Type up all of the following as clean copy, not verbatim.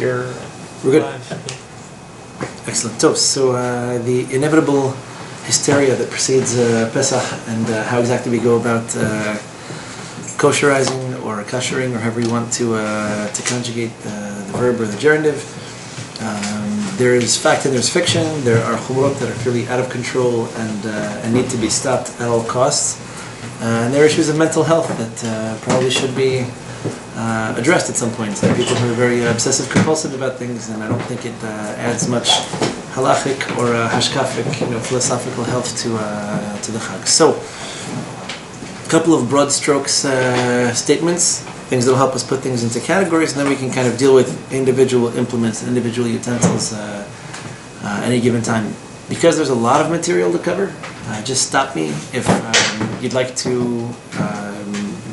You're We're good. Excellent. So the inevitable hysteria that precedes Pesach and how exactly we go about kosherizing or kashering, or however you want to conjugate the verb or the gerundive. There is fact and there's fiction. There are chumrot that are clearly out of control and need to be stopped at all costs. And there are issues of mental health that probably should be addressed at some point. There are people who are very obsessive compulsive about things, and I don't think it adds much halachic or hashkafic, philosophical health to the Chag. So, a couple of broad strokes statements, things that will help us put things into categories, and then we can kind of deal with individual implements and individual utensils any given time. Because there's a lot of material to cover, just stop me if you'd like to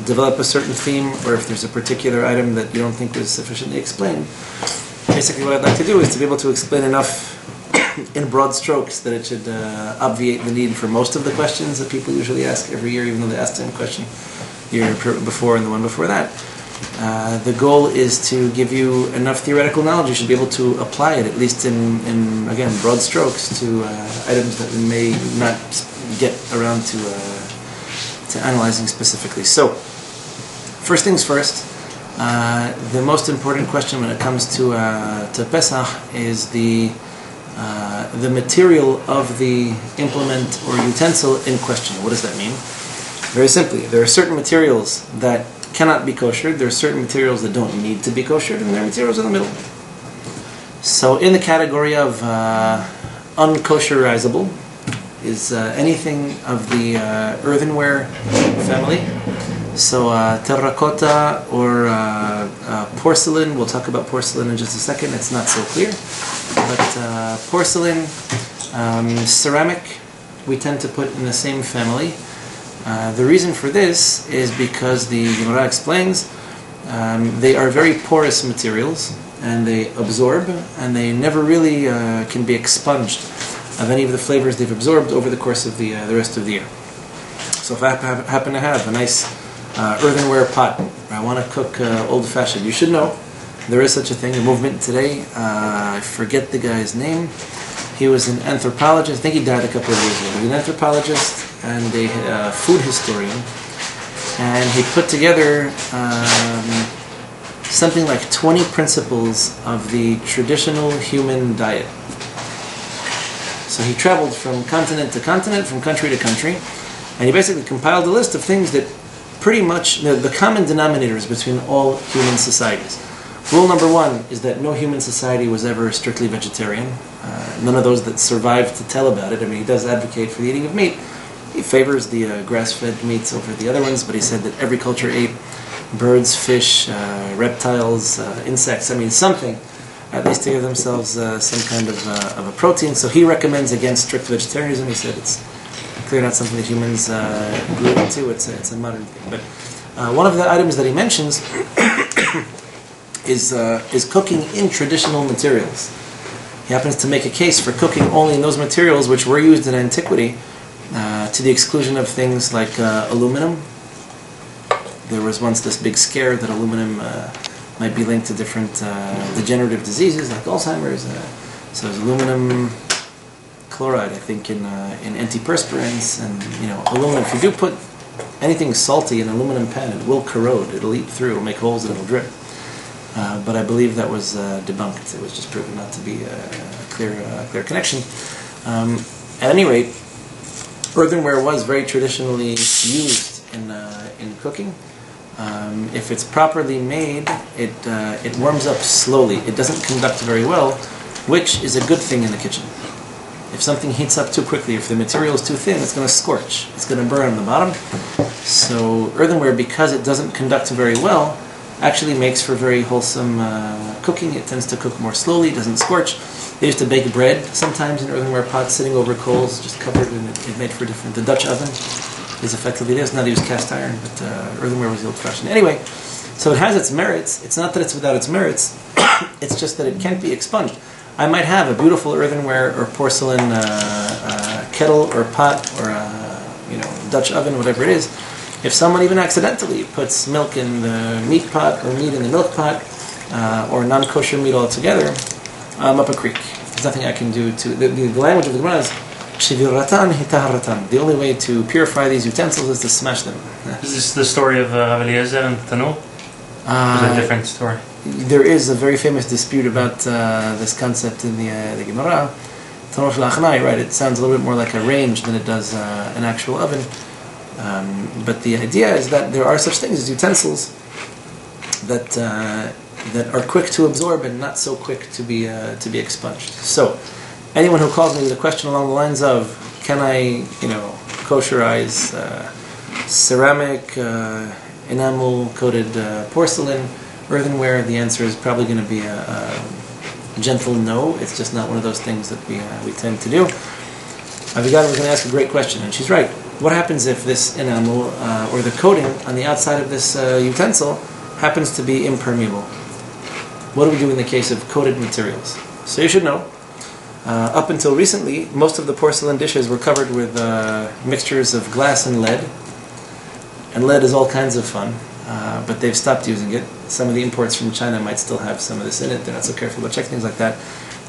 develop a certain theme, or if there's a particular item that you don't think was sufficiently explained. Basically what I'd like to do is to be able to explain enough in broad strokes that it should obviate the need for most of the questions that people usually ask every year, even though they asked the same question the year before and the one before that. The goal is to give you enough theoretical knowledge you should be able to apply it, at least in again, broad strokes, to items that we may not get around to analyzing specifically. So, first things first, the most important question when it comes to Pesach is the material of the implement or utensil in question. What does that mean? Very simply, there are certain materials that cannot be koshered, there are certain materials that don't need to be koshered, and there are materials in the middle. So in the category of unkosherizable is anything of the earthenware family. So terracotta or porcelain, we'll talk about porcelain in just a second, it's not so clear. But porcelain, ceramic, we tend to put in the same family. The reason for this is because the Gemara explains they are very porous materials, and they absorb, and they never really can be expunged of any of the flavors they've absorbed over the course of the rest of the year. So if I happen to have a nice earthenware pot, I want to cook old-fashioned, you should know there is such a thing, a movement today. I forget the guy's name. He was an anthropologist. I think he died a couple of years ago. He was an anthropologist and a food historian. And he put together something like 20 principles of the traditional human diet. So he traveled from continent to continent, from country to country, and he basically compiled a list of things that pretty much, the common denominators between all human societies. Rule number one is that no human society was ever strictly vegetarian. None of those that survived to tell about it. I mean, he does advocate for the eating of meat. He favors the grass-fed meats over the other ones, but he said that every culture ate birds, fish, reptiles, insects. I mean, something, at least to give themselves some kind of a protein. So he recommends against strict vegetarianism. He said it's clearly not something that humans grew into. It's a modern thing. But one of the items that he mentions is cooking in traditional materials. He happens to make a case for cooking only in those materials which were used in antiquity, to the exclusion of things like aluminum. There was once this big scare that aluminum might be linked to different degenerative diseases like Alzheimer's. So there's aluminum chloride, I think, in antiperspirants, and aluminum. If you do put anything salty in an aluminum pan, it will corrode. It'll eat through, it'll make holes, and it'll drip. But I believe that was debunked. It was just proven not to be a clear connection. At any rate, earthenware was very traditionally used in cooking. If it's properly made, it warms up slowly. It doesn't conduct very well, which is a good thing in the kitchen. If something heats up too quickly, if the material is too thin, it's going to scorch. It's going to burn on the bottom. So earthenware, because it doesn't conduct very well, actually makes for very wholesome cooking. It tends to cook more slowly, doesn't scorch. They used to bake bread sometimes in earthenware pots, sitting over coals, just covered, and it made for different. The Dutch oven is effectively this. Now they use cast iron, but earthenware was the old-fashioned. Anyway, so it has its merits. It's not that it's without its merits. It's just that it can't be expunged. I might have a beautiful earthenware or porcelain kettle or pot or Dutch oven, whatever it is. If someone even accidentally puts milk in the meat pot or meat in the milk pot, or non-kosher meat altogether, I'm up a creek. There's nothing I can do to... The language of the Gemara is Shiviratan hitaharatan. The only way to purify these utensils is to smash them. Is this the story of Eliezer and Tanur? Or is it a different story? There is a very famous dispute about this concept in the Gemara. Tanur shel Achnai, right? It sounds a little bit more like a range than it does an actual oven. But the idea is that there are such things as utensils that are quick to absorb and not so quick to be expunged. So, anyone who calls me with a question along the lines of, can I, kosherize ceramic, enamel-coated porcelain, earthenware, the answer is probably going to be a gentle no. It's just not one of those things that we tend to do. Avidan was going to ask a great question, and she's right. What happens if this enamel or the coating on the outside of this utensil happens to be impermeable? What do we do in the case of coated materials? So you should know, up until recently, most of the porcelain dishes were covered with mixtures of glass and lead. And lead is all kinds of fun, but they've stopped using it. Some of the imports from China might still have some of this in it. They're not so careful about checking things like that.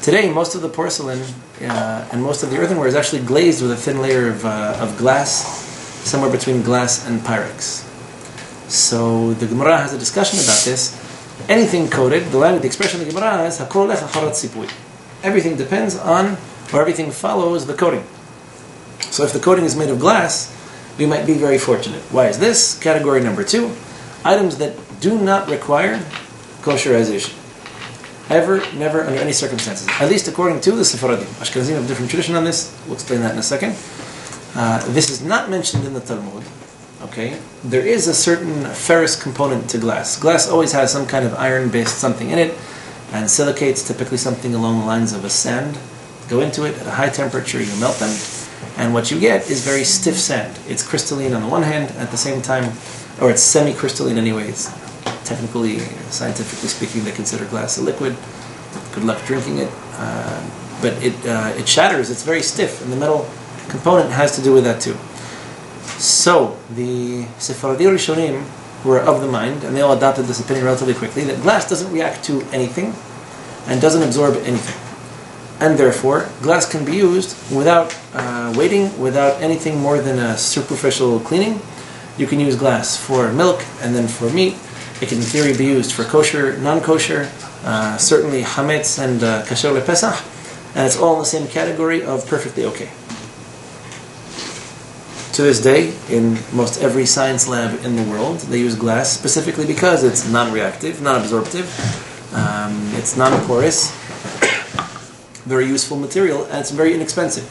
Today, most of the porcelain and most of the earthenware is actually glazed with a thin layer of glass, somewhere between glass and Pyrex. So the Gemara has a discussion about this. Anything coated, the expression of the Gemara is "Hakol lech acharat sipui." Everything depends on, or everything follows the coating. So if the coating is made of glass, we might be very fortunate. Why is this? Category number 2, items that do not require kosherization. Ever, never, under any circumstances. At least according to the Sephardi. Ashkenazim have a different tradition on this. We'll explain that in a second. This is not mentioned in the Talmud. Okay? There is a certain ferrous component to glass. Glass always has some kind of iron-based something in it, and silicates, typically something along the lines of a sand, go into it at a high temperature, you melt them, and what you get is very stiff sand. It's crystalline on the one hand, at the same time, or it's semi-crystalline anyways. Technically, scientifically speaking, they consider glass a liquid. Good luck drinking it. But it shatters, it's very stiff, and the metal component has to do with that too. So, the Sephardi Rishonim were of the mind, and they all adopted this opinion relatively quickly, that glass doesn't react to anything and doesn't absorb anything. And therefore, glass can be used without waiting, without anything more than a superficial cleaning. You can use glass for milk and then for meat. It can in theory be used for kosher, non-kosher, certainly hametz and kasher le Pesahh, and it's all in the same category of perfectly okay. To this day, in most every science lab in the world, they use glass specifically because it's non-reactive, non-absorptive, it's non-porous, very useful material, and it's very inexpensive.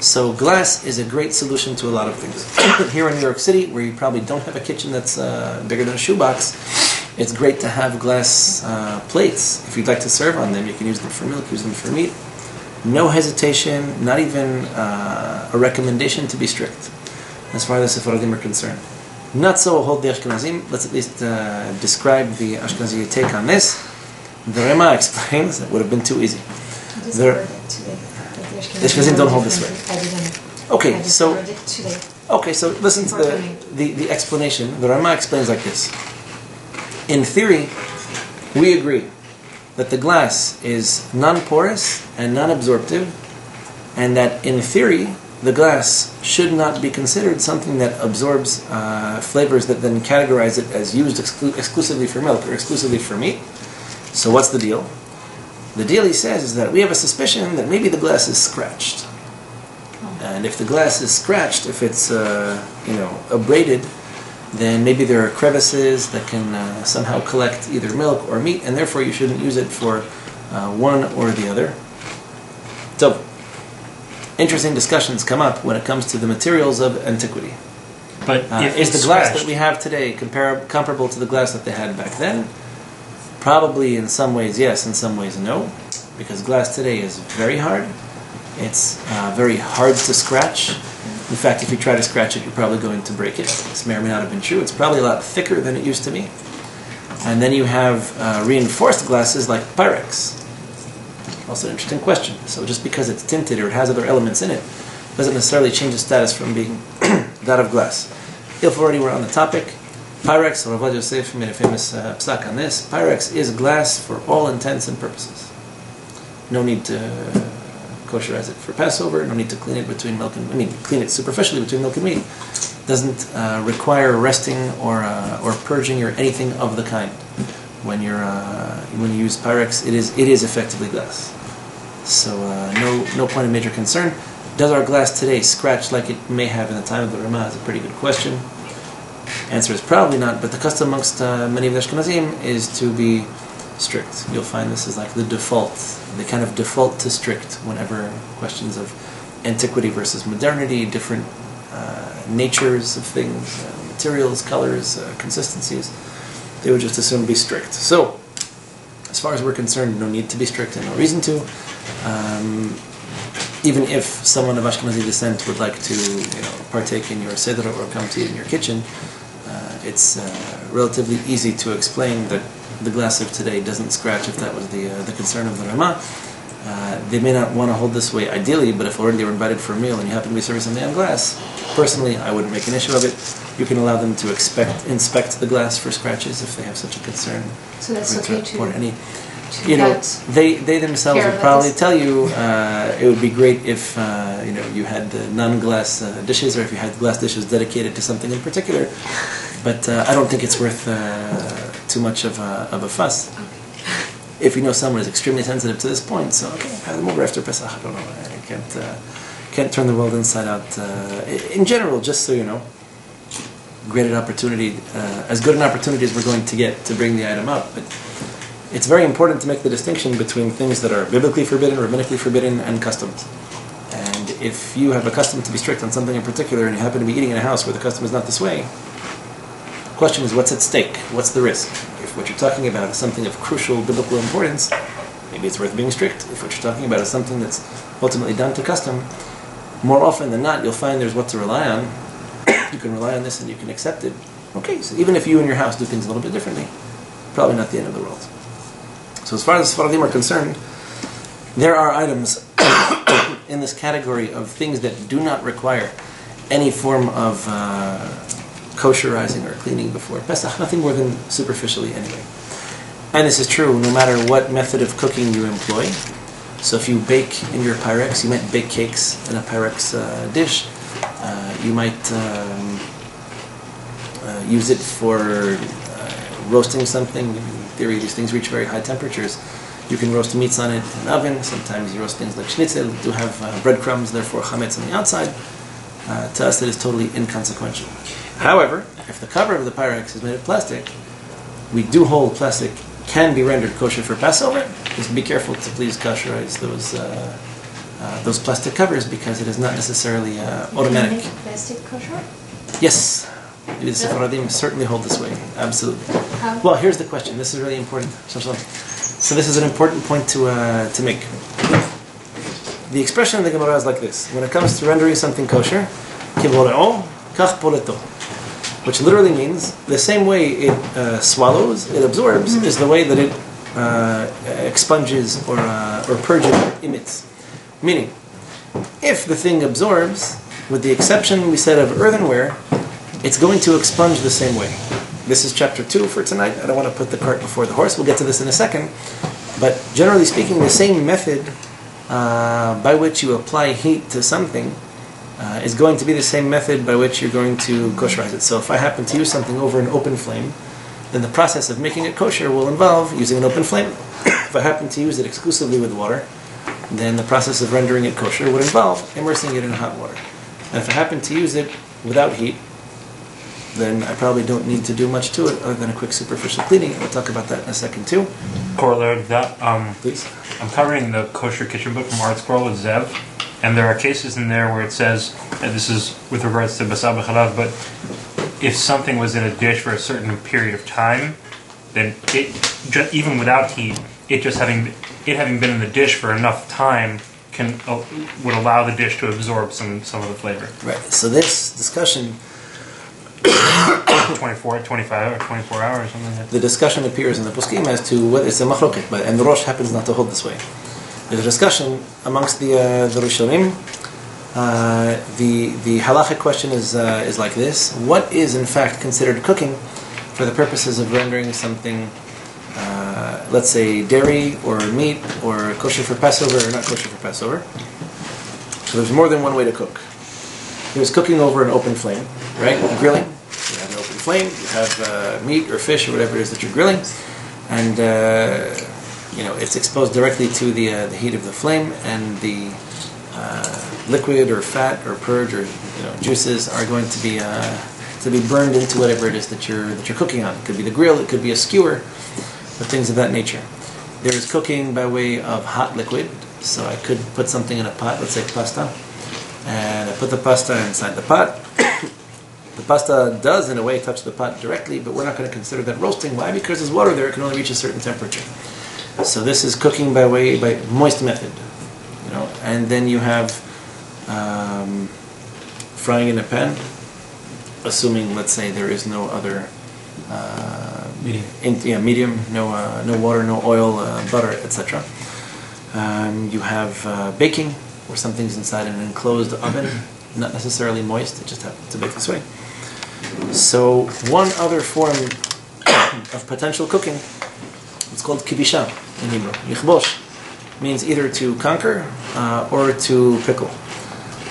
So glass is a great solution to a lot of things. Here in New York City, where you probably don't have a kitchen that's bigger than a shoebox, it's great to have glass plates. If you'd like to serve on them, you can use them for milk, use them for meat. No hesitation, not even a recommendation to be strict, as far as the Sephardim are concerned. Not so hold the Ashkenazim. Let's at least describe the Ashkenazi take on this. The Rema explains, it would have been too easy. The Ashkenazim don't hold this way. Okay, so listen to the explanation. The Rema explains like this. In theory, we agree that the glass is non-porous and non-absorptive, and that in theory, the glass should not be considered something that absorbs flavors that then categorize it as used exclusively for milk or exclusively for meat. So what's the deal? The deal, he says, is that we have a suspicion that maybe the glass is scratched. And if the glass is scratched, if it's abraded, then maybe there are crevices that can somehow collect either milk or meat, and therefore you shouldn't use it for one or the other. So, interesting discussions come up when it comes to the materials of antiquity. But is the glass that we have today comparable to the glass that they had back then? Probably in some ways yes, in some ways no, because glass today is very hard. It's very hard to scratch. In fact, if you try to scratch it, you're probably going to break it. This may or may not have been true. It's probably a lot thicker than it used to be. And then you have reinforced glasses like Pyrex. Also an interesting question. So just because it's tinted or it has other elements in it, doesn't necessarily change its status from being that of glass. If already we're on the topic, Pyrex, Rabbi Yosef made a famous psak on this. Pyrex is glass for all intents and purposes. No need to kosherize it for Passover. No need to clean it clean it superficially between milk and meat. Doesn't require resting or purging or anything of the kind. When you use Pyrex, it is effectively glass. So no point of major concern. Does our glass today scratch like it may have in the time of the Ramah? Is a pretty good question. Answer is probably not, but the custom amongst many of the Ashkenazim is to be strict. You'll find this is like the default. They kind of default to strict whenever questions of antiquity versus modernity, different natures of things, materials, colors, consistencies. They would just assume be strict. So, as far as we're concerned, no need to be strict and no reason to. Even if someone of Ashkenazi descent would like to, partake in your seder or come to eat in your kitchen, it's relatively easy to explain that the glass of today doesn't scratch if that was the concern of the Ramah. They may not want to hold this way ideally, but if already they were invited for a meal and you happen to be serving something on glass, personally, I wouldn't make an issue of it. You can allow them to inspect the glass for scratches if they have such a concern. So that's okay to they themselves would probably tell you it would be great if you had non-glass dishes, or if you had glass dishes dedicated to something in particular. But I don't think it's worth too much of a fuss. Okay. If you know someone is extremely sensitive to this point, so have them over after Pesach. I don't know. I can't turn the world inside out. In general, just so you know, great opportunity, as good an opportunity as we're going to get to bring the item up. But it's very important to make the distinction between things that are biblically forbidden, rabbinically forbidden, and customs. And if you have a custom to be strict on something in particular, and you happen to be eating in a house where the custom is not this way, the question is, what's at stake? What's the risk? If what you're talking about is something of crucial biblical importance, maybe it's worth being strict. If what you're talking about is something that's ultimately done to custom, more often than not, you'll find there's what to rely on. You can rely on this and you can accept it. Okay, so even if you and your house do things a little bit differently, probably not the end of the world. So as far as the Sephardim are concerned, there are items in this category of things that do not require any form of kosherizing or cleaning before Pesach, nothing more than superficially anyway. And this is true no matter what method of cooking you employ. So if you bake in your Pyrex, you might bake cakes in a Pyrex dish. You might use it for roasting something. In theory, these things reach very high temperatures. You can roast meats on it in an oven. Sometimes you roast things like schnitzel that do have breadcrumbs, therefore chametz on the outside. To us, it is totally inconsequential. However, if the cover of the Pyrex is made of plastic, we do hold plastic can be rendered kosher for Passover. Just be careful to please kosherize those plastic covers, because it is not necessarily automatic. Can you make plastic kosher? Yes. The Sephardim certainly hold this way. Absolutely. How? Well, here's the question. This is really important. So this is an important point to make. The expression in the Gemara is like this. When it comes to rendering something kosher, kivoreo kach poleto, which literally means the same way it swallows, it absorbs, is the way that it expunges or purges or emits. Meaning, if the thing absorbs, with the exception we said of earthenware, it's going to expunge the same way. This is chapter 2 for tonight. I don't want to put the cart before the horse. We'll get to this in a second. But generally speaking, the same method by which you apply heat to something is going to be the same method by which you're going to kosherize it. So if I happen to use something over an open flame, then the process of making it kosher will involve using an open flame. If I happen to use it exclusively with water, then the process of rendering it kosher would involve immersing it in hot water. And if I happen to use it without heat, then I probably don't need to do much to it other than a quick superficial cleaning. We'll talk about that in a second too. Corollary to that, Please. I'm covering the Kosher Kitchen book from Art Scroll with Zev, and there are cases in there where it says, and this is with regards to Pesahh b'chalav, but if something was in a dish for a certain period of time, then it, even without heat, having been in the dish for enough time would allow the dish to absorb some of the flavor. Right. So this discussion 24, 25, or 24 hours, something like that. The discussion appears in the poskim as to whether it's a machloket, and the Rosh happens not to hold this way. There's a discussion amongst the Rishonim. The halachic question is like this: what is in fact considered cooking, for the purposes of rendering something, let's say dairy or meat or kosher for Passover or not kosher for Passover. So there's more than one way to cook. There's cooking over an open flame, right? Grilling. You have an open flame. You have meat or fish or whatever it is that you're grilling, and it's exposed directly to the heat of the flame, and the liquid or fat or purge or juices are going to be burned into whatever it is that you're cooking on. It could be the grill. It could be a skewer, or things of that nature. There is cooking by way of hot liquid. So I could put something in a pot, let's say pasta, and I put the pasta inside the pot. The pasta does, in a way, touch the pot directly, but we're not going to consider that roasting. Why? Because there's water there; it can only reach a certain temperature. So this is cooking by moist method, And then you have frying in a pan, assuming, let's say, there is no other medium, no water, no oil, butter, etc. You have baking, where something's inside an enclosed oven, not necessarily moist, it just happens to bake this way. So one other form of potential cooking, it's called kibisha in Hebrew. Yichbosh means either to conquer or to pickle.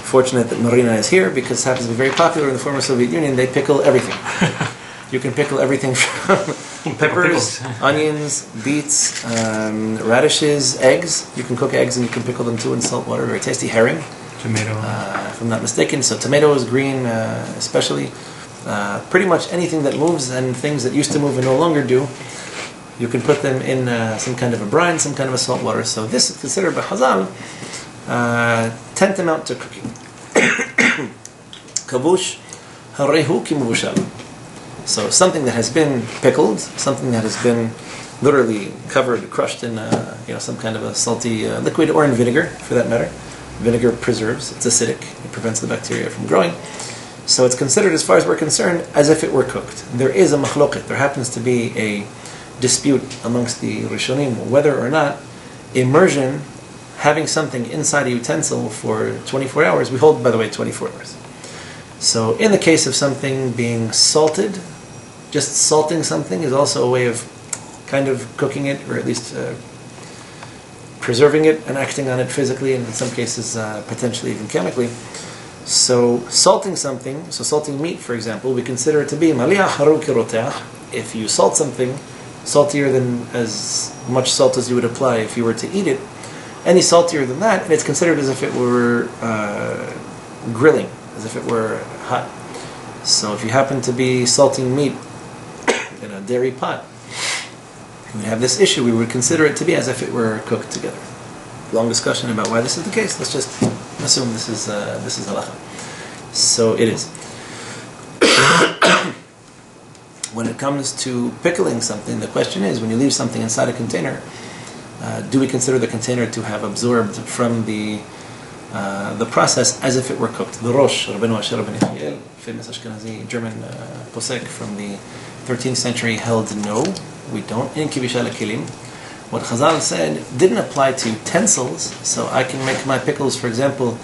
Fortunate that Marina is here, because it happens to be very popular in the former Soviet Union. They pickle everything. You can pickle everything from peppers, onions, beets, radishes, eggs. You can cook eggs and you can pickle them too in salt water. Very tasty. Herring. Tomato. If I'm not mistaken. So tomatoes, green especially. Pretty much anything that moves and things that used to move and no longer do, you can put them in some kind of a brine, some kind of a salt water. So this is considered by Chazal tantamount to cooking. Kavush harehu kimuvushal. So something that has been pickled, something that has been literally covered, crushed in some kind of a salty liquid, or in vinegar, for that matter. Vinegar preserves; it's acidic; it prevents the bacteria from growing. So it's considered, as far as we're concerned, as if it were cooked. There is a machloket. There happens to be a dispute amongst the Rishonim whether or not immersion, having something inside a utensil for 24 hours, we hold, by the way, 24 hours. So in the case of something being salted, just salting something is also a way of kind of cooking it, or at least preserving it and acting on it physically, and in some cases potentially even chemically. So salting something, salting meat, for example, we consider it to be maliyah haru kiroteach. If you salt something, saltier than as much salt as you would apply if you were to eat it, any saltier than that, and it's considered as if it were grilling, as if it were hot. So if you happen to be salting meat in a dairy pot, we have this issue. We would consider it to be as if it were cooked together. Long discussion about why this is the case. Let's just assume this is halacha. So it is. When it comes to pickling something, the question is, when you leave something inside a container, do we consider the container to have absorbed from the process as if it were cooked? The Rosh, Rabbeinu Asher ben Yechiel, famous Ashkenazi German posek from the 13th century, held no, we don't. In Kibisha Kelim, what Chazal said didn't apply to utensils. So I can make my pickles, for example,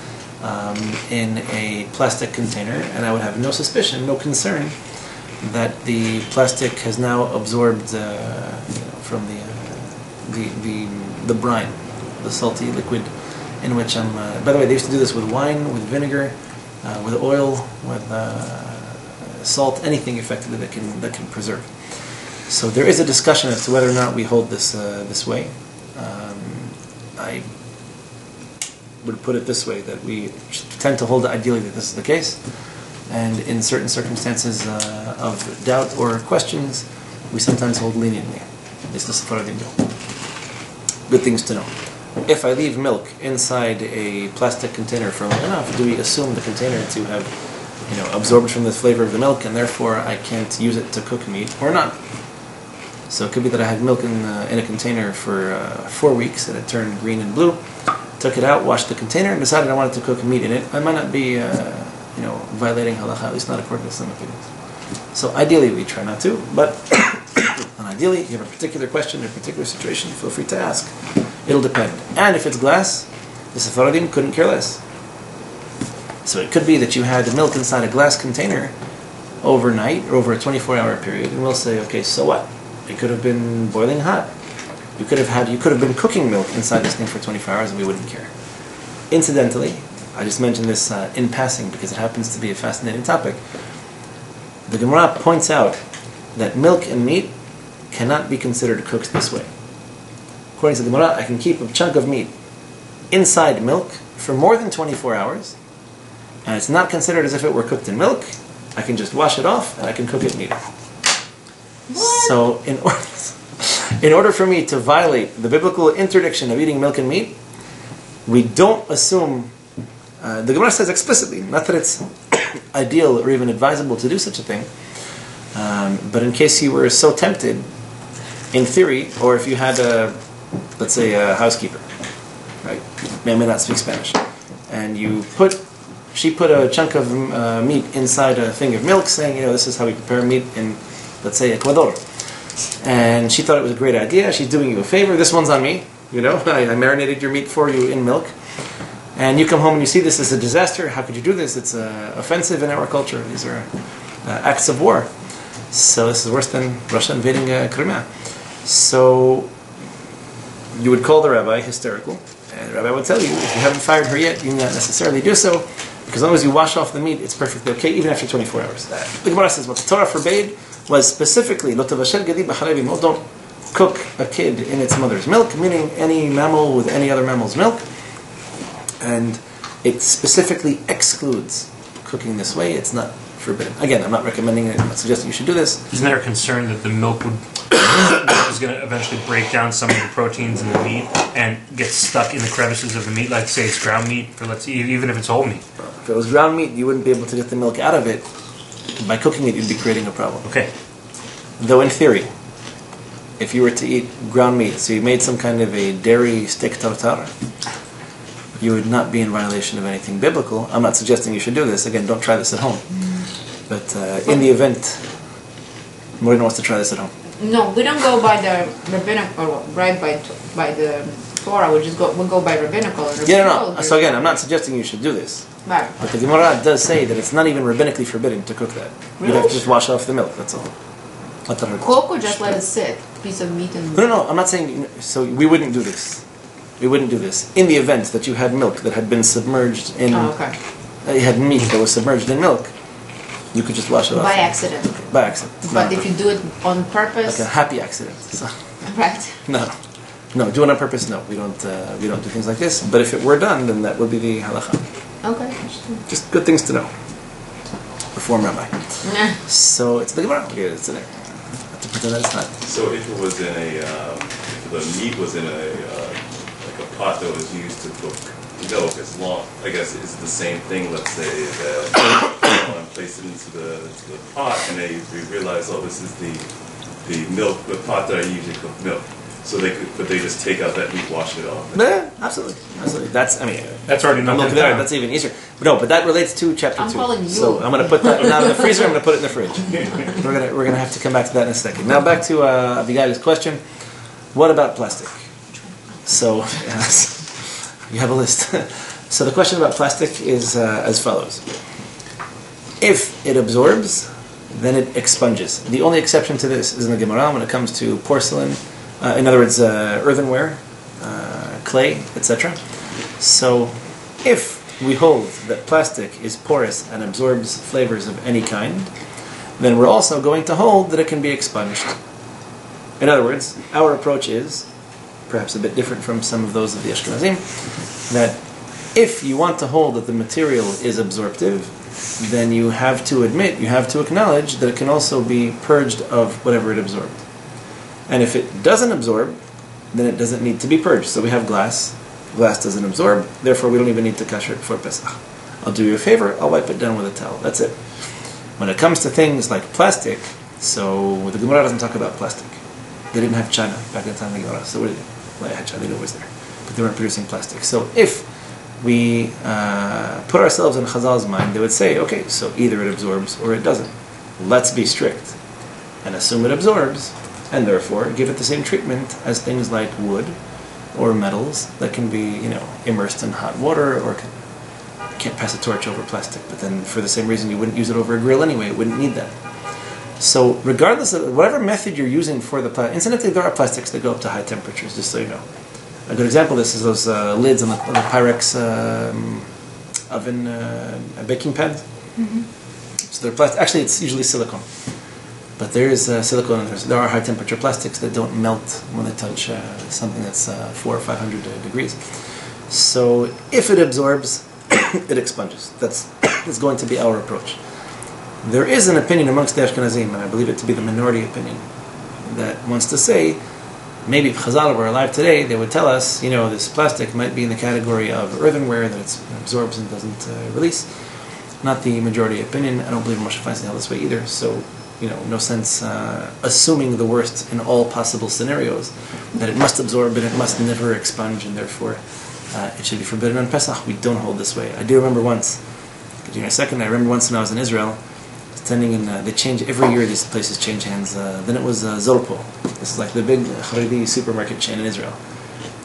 in a plastic container, and I would have no suspicion, no concern that the plastic has now absorbed from the brine, the salty liquid in which I'm. By the way, they used to do this with wine, with vinegar, with oil, with salt, anything effectively that can preserve. So there is a discussion as to whether or not we hold this way. I would put it this way, that we tend to hold ideally that this is the case, and in certain circumstances of doubt or questions, we sometimes hold leniently. It's the Sephardi do. Good things to know. If I leave milk inside a plastic container for long enough, do we assume the container to have absorbed from the flavor of the milk, and therefore I can't use it to cook meat, or not? So it could be that I had milk in a container for 4 weeks, and it turned green and blue. Took it out, washed the container, and decided I wanted to cook meat in it. I might not be, violating halacha, at least not according to some opinions. So ideally, we try not to, but and ideally, if you have a particular question or a particular situation, feel free to ask. It'll depend. And if it's glass, the Sephardim couldn't care less. So it could be that you had the milk inside a glass container overnight or over a 24-hour period, and we'll say, okay, so what? It could have been boiling hot. You could have been cooking milk inside this thing for 24 hours, and we wouldn't care. Incidentally, I just mentioned this in passing because it happens to be a fascinating topic. The Gemara points out that milk and meat cannot be considered cooked this way. According to the Gemara, I can keep a chunk of meat inside milk for more than 24 hours, and it's not considered as if it were cooked in milk. I can just wash it off, and I can cook it neat. So, in order for me to violate the biblical interdiction of eating milk and meat, we don't assume. The Gemara says explicitly, not that it's ideal or even advisable to do such a thing, but in case you were so tempted, in theory, or if you had let's say a housekeeper, right? May not speak Spanish, and she put a chunk of meat inside a thing of milk, saying, this is how we prepare meat in, let's say, Ecuador. And she thought it was a great idea. She's doing you a favor. This one's on me. I marinated your meat for you in milk. And you come home and you see this as a disaster. How could you do this? It's offensive in our culture. These are acts of war. So this is worse than Russia invading Crimea. So you would call the rabbi hysterical. And the rabbi would tell you, if you haven't fired her yet, you need not necessarily do so. Because as long as you wash off the meat, it's perfectly okay, even after 24 hours. The Gemara says what the Torah forbade was specifically, don't cook a kid in its mother's milk, meaning any mammal with any other mammal's milk. And it specifically excludes cooking this way. It's not forbidden. Again, I'm not recommending it. I'm not suggesting you should do this. Isn't there a concern that the milk is going to eventually break down some of the proteins in the meat and get stuck in the crevices of the meat? Like, say it's ground meat, even if it's whole meat. If it was ground meat, you wouldn't be able to get the milk out of it. By cooking it, you'd be creating a problem. Okay. Though in theory, if you were to eat ground meat, so you made some kind of a dairy steak tartare, you would not be in violation of anything biblical. I'm not suggesting you should do this. Again, don't try this at home. But in the event, Morena wants to try this at home. No, we don't go by the rabbinical, right? By the Torah, we'll go by rabbinical. No. So again, I'm not suggesting you should do this. Right. But the Gemara does say that it's not even rabbinically forbidden to cook that. Really? You have to just wash off the milk. That's all. Cook or just let it sit, piece of meat and. No. I'm not saying. So we wouldn't do this. We wouldn't do this in the event that you had milk that had been submerged in. Oh, okay. You had meat that was submerged in milk. You could just wash it off. By accident. By accident. But if you do it on purpose. Like a happy accident. So. Right. No, do it on purpose. No, we don't do things like this. But if it were done, then that would be the halacha. Okay. Just good things to know. Reform rabbi. Nah. So it's the Gemara. Okay, it's in there. I have to pretend that it's not. So if it was in if the meat was in like a pot that was used to cook milk, as long, I guess it's the same thing. Let's say that someone placed it into the pot, and they realize, this is the milk, the pot that I usually cook milk. So they just take out that meat, wash it off. Yeah, absolutely. That's already milk there. That's even easier. No, but that relates to chapter 2. I'm calling you. So I'm going to put that not in the freezer. I'm going to put it in the fridge. We're gonna have to come back to that in a second. Now back to Abigail's question. What about plastic? So you have a list. So the question about plastic is as follows: if it absorbs, then it expunges. The only exception to this is in the Gemara when it comes to porcelain. In other words, earthenware, clay, etc. So, if we hold that plastic is porous and absorbs flavors of any kind, then we're also going to hold that it can be expunged. In other words, our approach is, perhaps a bit different from some of those of the Ashkenazim, that if you want to hold that the material is absorptive, then you have to acknowledge that it can also be purged of whatever it absorbed. And if it doesn't absorb, then it doesn't need to be purged. So we have glass. Glass doesn't absorb, therefore we don't even need to kasher it for Pesach. I'll do you a favor, I'll wipe it down with a towel. That's it. When it comes to things like plastic, so the Gemara doesn't talk about plastic. They didn't have China back in the time of the Gemara. So what did they? Well, they had China, they knew it was there. But they weren't producing plastic. So if we put ourselves in Chazal's mind, they would say, okay, so either it absorbs or it doesn't. Let's be strict and assume it absorbs, and therefore give it the same treatment as things like wood or metals that can be, immersed in hot water or You can't pass a torch over plastic, but then for the same reason you wouldn't use it over a grill anyway, it wouldn't need that. So regardless of whatever method you're using for the plastic, incidentally there are plastics that go up to high temperatures, just so you know. A good example of this is those lids on the Pyrex oven baking pans. So they're plastic. Actually, it's usually silicone. But there is silicone, and there are high temperature plastics that don't melt when they touch something that's 400 or 500 degrees. So if it absorbs, it expunges. That's going to be our approach. There is an opinion amongst the Ashkenazim, and I believe it to be the minority opinion, that wants to say, maybe if Chazal were alive today, they would tell us, this plastic might be in the category of earthenware, that it absorbs and doesn't release. Not the majority opinion. I don't believe Moshe Feinstein held this way either. So, no sense assuming the worst in all possible scenarios, that it must absorb and it must never expunge, and therefore it should be forbidden on Pesach. We don't hold this way. I do remember once, I remember once when I was in Israel, standing in, they change, every year these places change hands. Then it was Zolpo. This is like the big Haredi supermarket chain in Israel.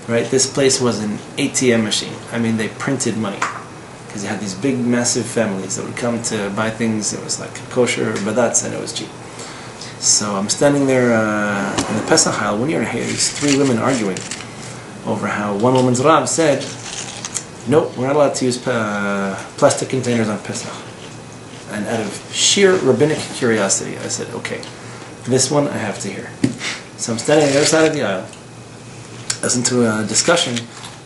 Right? This place was an ATM machine. I mean, they printed money. Because you had these big, massive families that would come to buy things. It was like kosher, badatz, and it was cheap. So I'm standing there in the Pesach aisle one year, and I hear these three women arguing over how one woman's Rav said, nope, we're not allowed to use plastic containers on Pesach. And out of sheer rabbinic curiosity, I said, okay, this one I have to hear. So I'm standing on the other side of the aisle, listen to a discussion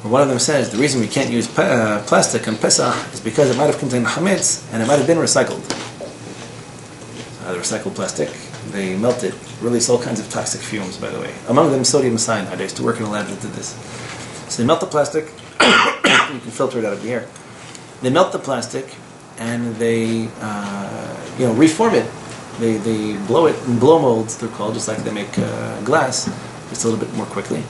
where one of them says the reason we can't use plastic on Pesach is because it might have contained chametz and it might have been recycled. The recycled plastic, they melt it, release all kinds of toxic fumes, by the way. Among them, sodium cyanide. I used to work in a lab that did this. So they melt the plastic, you can filter it out of the air. They melt the plastic, and they reform it. They blow it in blow molds, they're called, just like they make glass, just a little bit more quickly.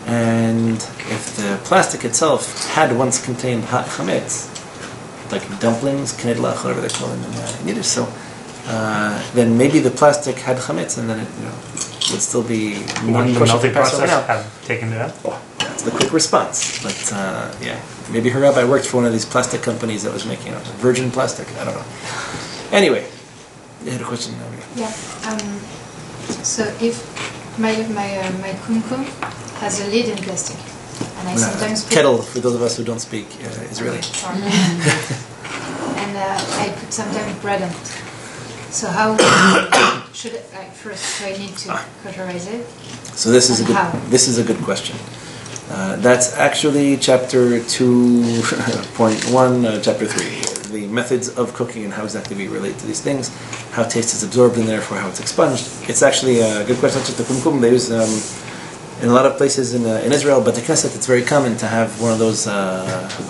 And if the plastic itself had once contained hot chametz, like dumplings, knedlach, whatever they call them in Yiddish, so then maybe the plastic had chametz, and then it would still be Wouldn't the melting process have taken it out? Oh, that's the quick response. But maybe her rabbi worked for one of these plastic companies that was making virgin plastic. I don't know. Anyway, you had a question. Yeah. So if my kumkum has a lid in plastic, and I sometimes put kettle for those of us who don't speak Israeli. Sorry. And I put sometimes bread on it. So how should first? Do I need to cauterize it? So this is a good question. That's actually chapter 2.1, chapter 3. The methods of cooking and how exactly we relate to these things, how taste is absorbed and therefore how it's expunged. It's actually a good question. Not just the kumkum. They use in a lot of places in Israel, but the Knesset, it's very common to have one of those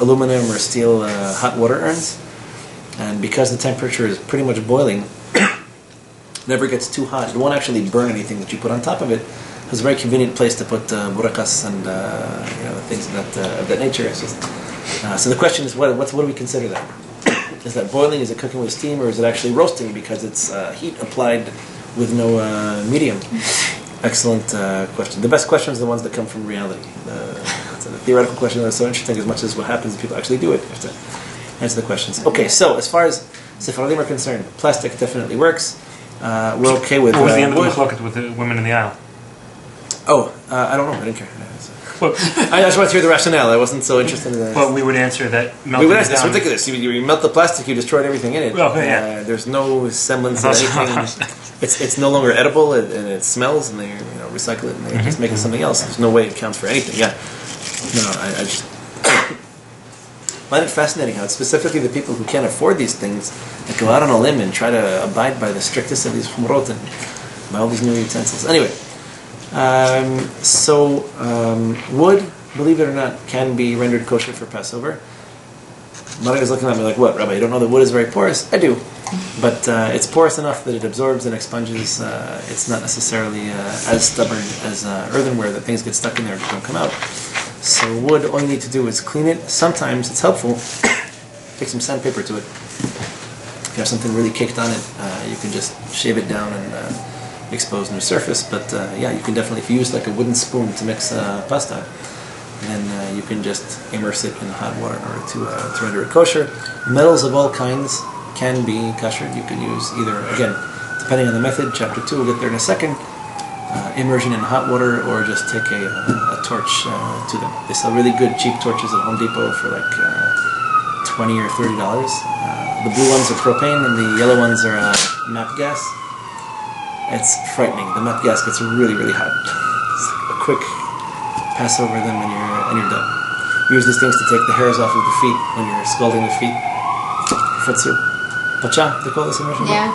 aluminum or steel hot water urns. And because the temperature is pretty much boiling, never gets too hot. It won't actually burn anything that you put on top of it. It's a very convenient place to put burakas and things of that nature. It's just, so the question is, what do we consider that? Is that boiling? Is it cooking with steam, or is it actually roasting because it's heat applied with no medium? Excellent question. The best questions are the ones that come from reality. The theoretical question is so interesting as much as what happens if people actually do it. You have to answer the questions. Okay, so as far as Sephardim are concerned, plastic definitely works. We're okay with what was the end of wood. the mahloket with the women in the aisle? Oh, I don't know. I didn't care. Well, I just wanted to hear the rationale. I wasn't so interested in that. but we would answer that melting We would answer, down. it's ridiculous. You melt the plastic, you destroyed everything in it. Well, yeah. There's no semblance of anything. It's no longer edible, and it smells, and they recycle it, and they just make it something else. There's no way it counts for anything. Yeah. No, I just find it fascinating how it's specifically the people who can't afford these things that go out on a limb and try to abide by the strictest of these chumrot and by all these new utensils. Anyway, wood, believe it or not, can be rendered kosher for Passover. Mara is looking at me like, what, Rabbi, you don't know that wood is very porous? I do. But it's porous enough that it absorbs and expunges. It's not necessarily as stubborn as earthenware, that things get stuck in there and don't come out. So wood, all you need to do is clean it. Sometimes it's helpful. Take some sandpaper to it. If you have something really caked on it, you can just shave it down and expose new surface. But you can definitely, if you use like a wooden spoon to mix pasta, then you can just immerse it in hot water in order to render it kosher. Metals of all kinds can be kosher. You can use either, again, depending on the method, chapter 2, we'll get there in a second, immersion in hot water, or just take a torch to them. They sell really good cheap torches at Home Depot for like $20 or $30. The blue ones are propane and the yellow ones are MAP gas. It's frightening. The MAP gas gets really, really hot. It's a quick pass over them and you're done. Use these things to take the hairs off of the feet when you're scalding the feet. Futsu. Pacha, they call this in Russian? Yeah.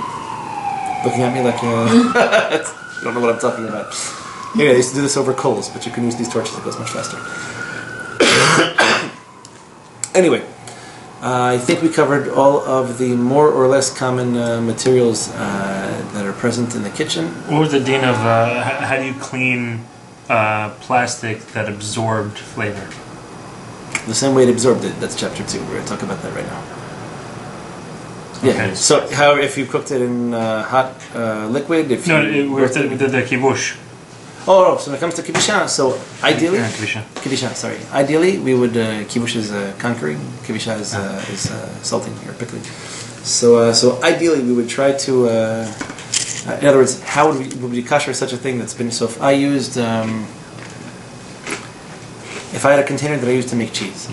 Looking at me like you don't know what I'm talking about. Anyway, they used to do this over coals, but you can use these torches, it goes much faster. Anyway, I think we covered all of the more or less common materials that are present in the kitchen. What was the din of how do you clean plastic that absorbed flavor? The same way it absorbed it. That's chapter 2. We're going to talk about that right now. Yeah. Okay. So, how if you cooked it in hot liquid? If No, you we did the kibush. Oh, so when it comes to kibbisha, so ideally, Yeah, kibbisha. kibbisha, sorry. Ideally, we would kibush is conquering, kibbisha is salting or pickling. So ideally, we would try to. In other words, how would we kosher such a thing that's been? So if I used, if I had a container that I used to make cheese,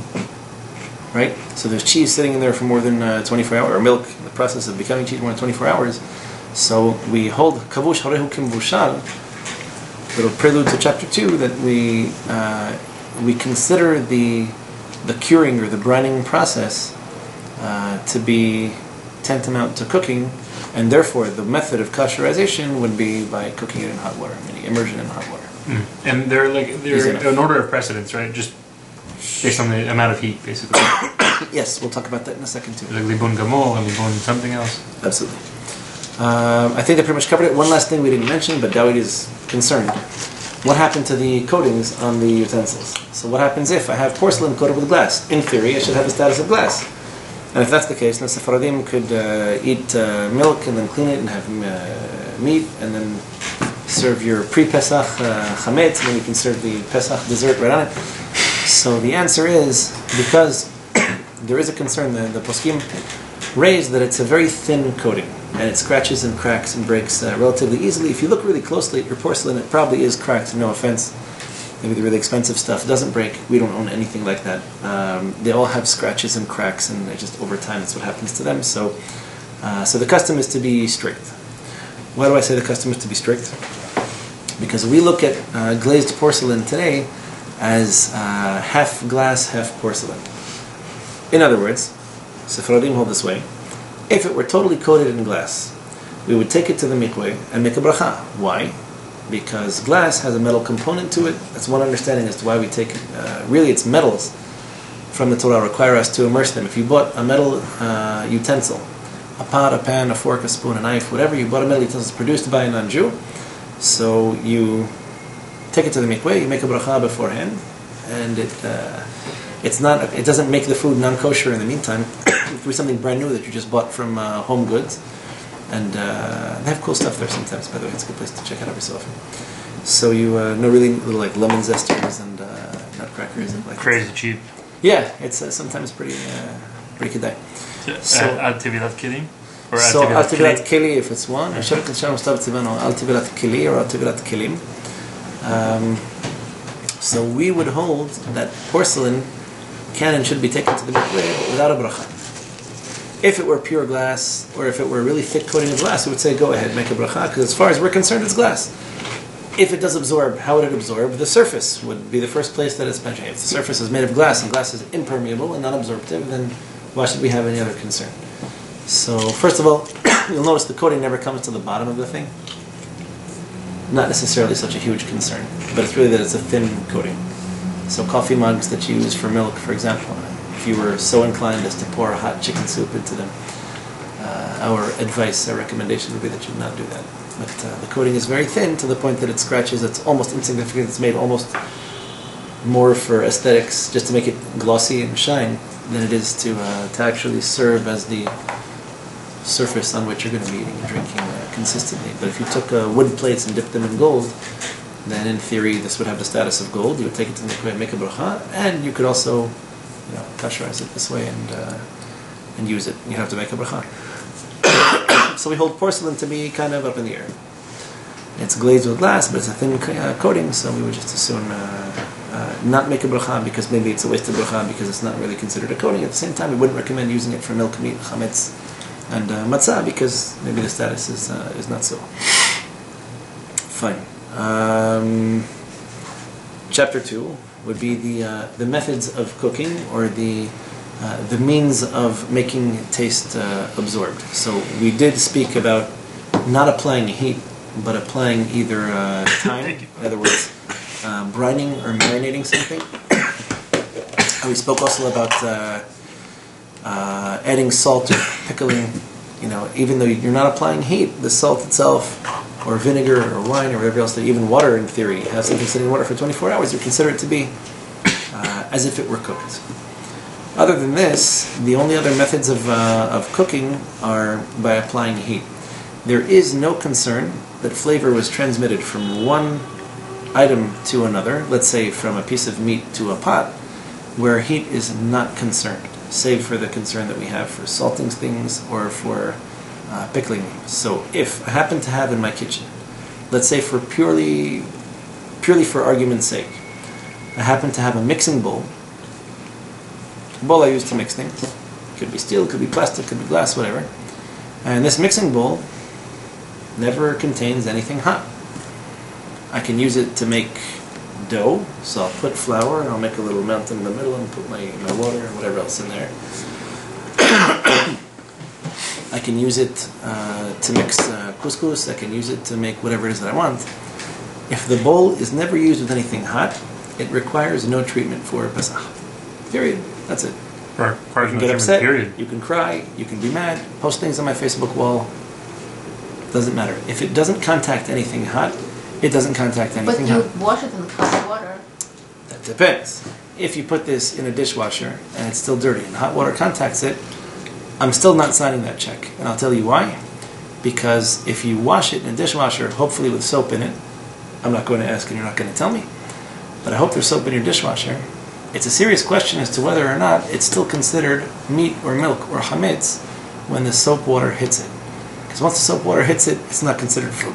right? So there's cheese sitting in there for more than 24 hours, or milk in the process of becoming cheese more than 24 hours. So we hold kavush harehu kimvushal, little prelude to chapter 2, that we consider the curing or the brining process to be tantamount to cooking, and therefore the method of kosherization would be by cooking it in hot water, meaning immersion in hot water. And they're an order of precedence, right? Just based on the amount of heat, basically. Yes, we'll talk about that in a second too. Like libun gamol and libun something else. Absolutely. I think that pretty much covered it. One last thing we didn't mention, but Dawid is concerned. What happened to the coatings on the utensils? So what happens if I have porcelain coated with glass? In theory, it should have the status of glass. And if that's the case, then Sephardim could eat milk and then clean it and have meat and then serve your pre-Pesach chametz, and then you can serve the Pesach dessert right on it. So the answer is, because there is a concern, the poskim raised that it's a very thin coating and it scratches and cracks and breaks relatively easily. If you look really closely at your porcelain, it probably is cracked, no offense. Maybe the really expensive stuff doesn't break. We don't own anything like that. They all have scratches and cracks, and just over time that's what happens to them. So the custom is to be strict. Why do I say the custom is to be strict? Because we look at glazed porcelain today as half glass, half porcelain. In other words, Sephardim hold this way. If it were totally coated in glass, we would take it to the mikveh and make a bracha. Why? Because glass has a metal component to it. That's one understanding as to why we take it. Really, it's metals from the Torah require us to immerse them. If you bought a metal utensil, a pot, a pan, a fork, a spoon, a knife, whatever, you bought a metal utensil produced by a non-Jew, so you take it to the mikveh, you make a bracha beforehand, and it doesn't make the food non-kosher in the meantime. It could be something brand new that you just bought from Home Goods, and they have cool stuff there sometimes. By the way, it's a good place to check out every so often. So you know, really little like lemon zesters and nutcrackers and like Crazy cheap. yeah, it's sometimes pretty kedai. So al tivilat kilim, or So al tivilat keli? keli if it's one, or al tivilat keli or al tivilat kelim. So we would hold that porcelain can and should be taken to the mikveh without a bracha. If it were pure glass, or if it were a really thick coating of glass, we would say, go ahead, make a bracha, because as far as we're concerned, it's glass. If it does absorb, how would it absorb? The surface would be the first place that it's mentioned. If the surface is made of glass, and glass is impermeable and non-absorptive, then why should we have any other concern? So, first of all, you'll notice the coating never comes to the bottom of the thing. Not necessarily such a huge concern, but it's really that it's a thin coating. So coffee mugs that you use for milk, for example, if you were so inclined as to pour hot chicken soup into them, our advice, our recommendation would be that you not do that. But the coating is very thin to the point that it scratches. It's almost insignificant. It's made almost more for aesthetics, just to make it glossy and shine, than it is to actually serve as the surface on which you're going to be eating and drinking consistently. But if you took wood plates and dipped them in gold, then in theory this would have the status of gold. You would take it to the mikveh and make a bracha, and you could also, kasherize it this way and use it. You have to make a bracha. So we hold porcelain to be kind of up in the air. It's glazed with glass, but it's a thin coating, so we would just as soon not make a bracha because maybe it's a waste of bracha because it's not really considered a coating. At the same time, we wouldn't recommend using it for milk, meat, chametz, and matzah because maybe the status is not so. Fine. Chapter 2 would be the methods of cooking or the means of making taste absorbed. So we did speak about not applying heat, but applying either time, in other words, brining or marinating something. We spoke also about adding salt or pickling. Even though you're not applying heat, the salt itself, or vinegar, or wine, or whatever else, even water in theory, has something sitting in water for 24 hours, you consider it to be as if it were cooked. Other than this, the only other methods of cooking are by applying heat. There is no concern that flavor was transmitted from one item to another, let's say from a piece of meat to a pot, where heat is not concerned, save for the concern that we have for salting things or for pickling them. So if I happen to have in my kitchen, let's say for purely for argument's sake, I happen to have a mixing bowl I use to mix things. It could be steel, it could be plastic, it could be glass, whatever. And this mixing bowl never contains anything hot. I can use it to make dough, so I'll put flour and I'll make a little mountain in the middle and put my water and whatever else in there. I can use it to mix couscous, I can use it to make whatever it is that I want. If the bowl is never used with anything hot, it requires no treatment for Pesach. Period. That's it. Right. You can get upset, you can cry, you can be mad, post things on my Facebook wall. Doesn't matter. If it doesn't contact anything hot, it doesn't contact anything hot. But you wash it in the hot water. That depends. If you put this in a dishwasher and it's still dirty and hot water contacts it, I'm still not signing that check. And I'll tell you why. Because if you wash it in a dishwasher, hopefully with soap in it, I'm not going to ask and you're not going to tell me, but I hope there's soap in your dishwasher. It's a serious question as to whether or not it's still considered meat or milk or chametz when the soap water hits it. Because once the soap water hits it, it's not considered food.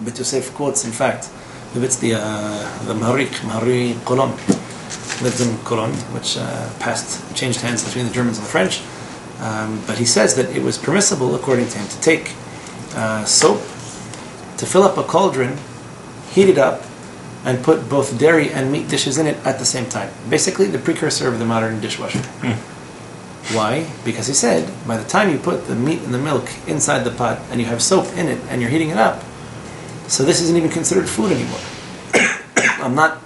But Yosef quotes, in fact, it's the Mahari Kolon, lived in Cologne, which changed hands between the Germans and the French. But he says that it was permissible, according to him, to take soap, to fill up a cauldron, heat it up, and put both dairy and meat dishes in it at the same time. Basically, the precursor of the modern dishwasher. Why? Because he said, by the time you put the meat and the milk inside the pot, and you have soap in it, and you're heating it up, so this isn't even considered food anymore. I'm not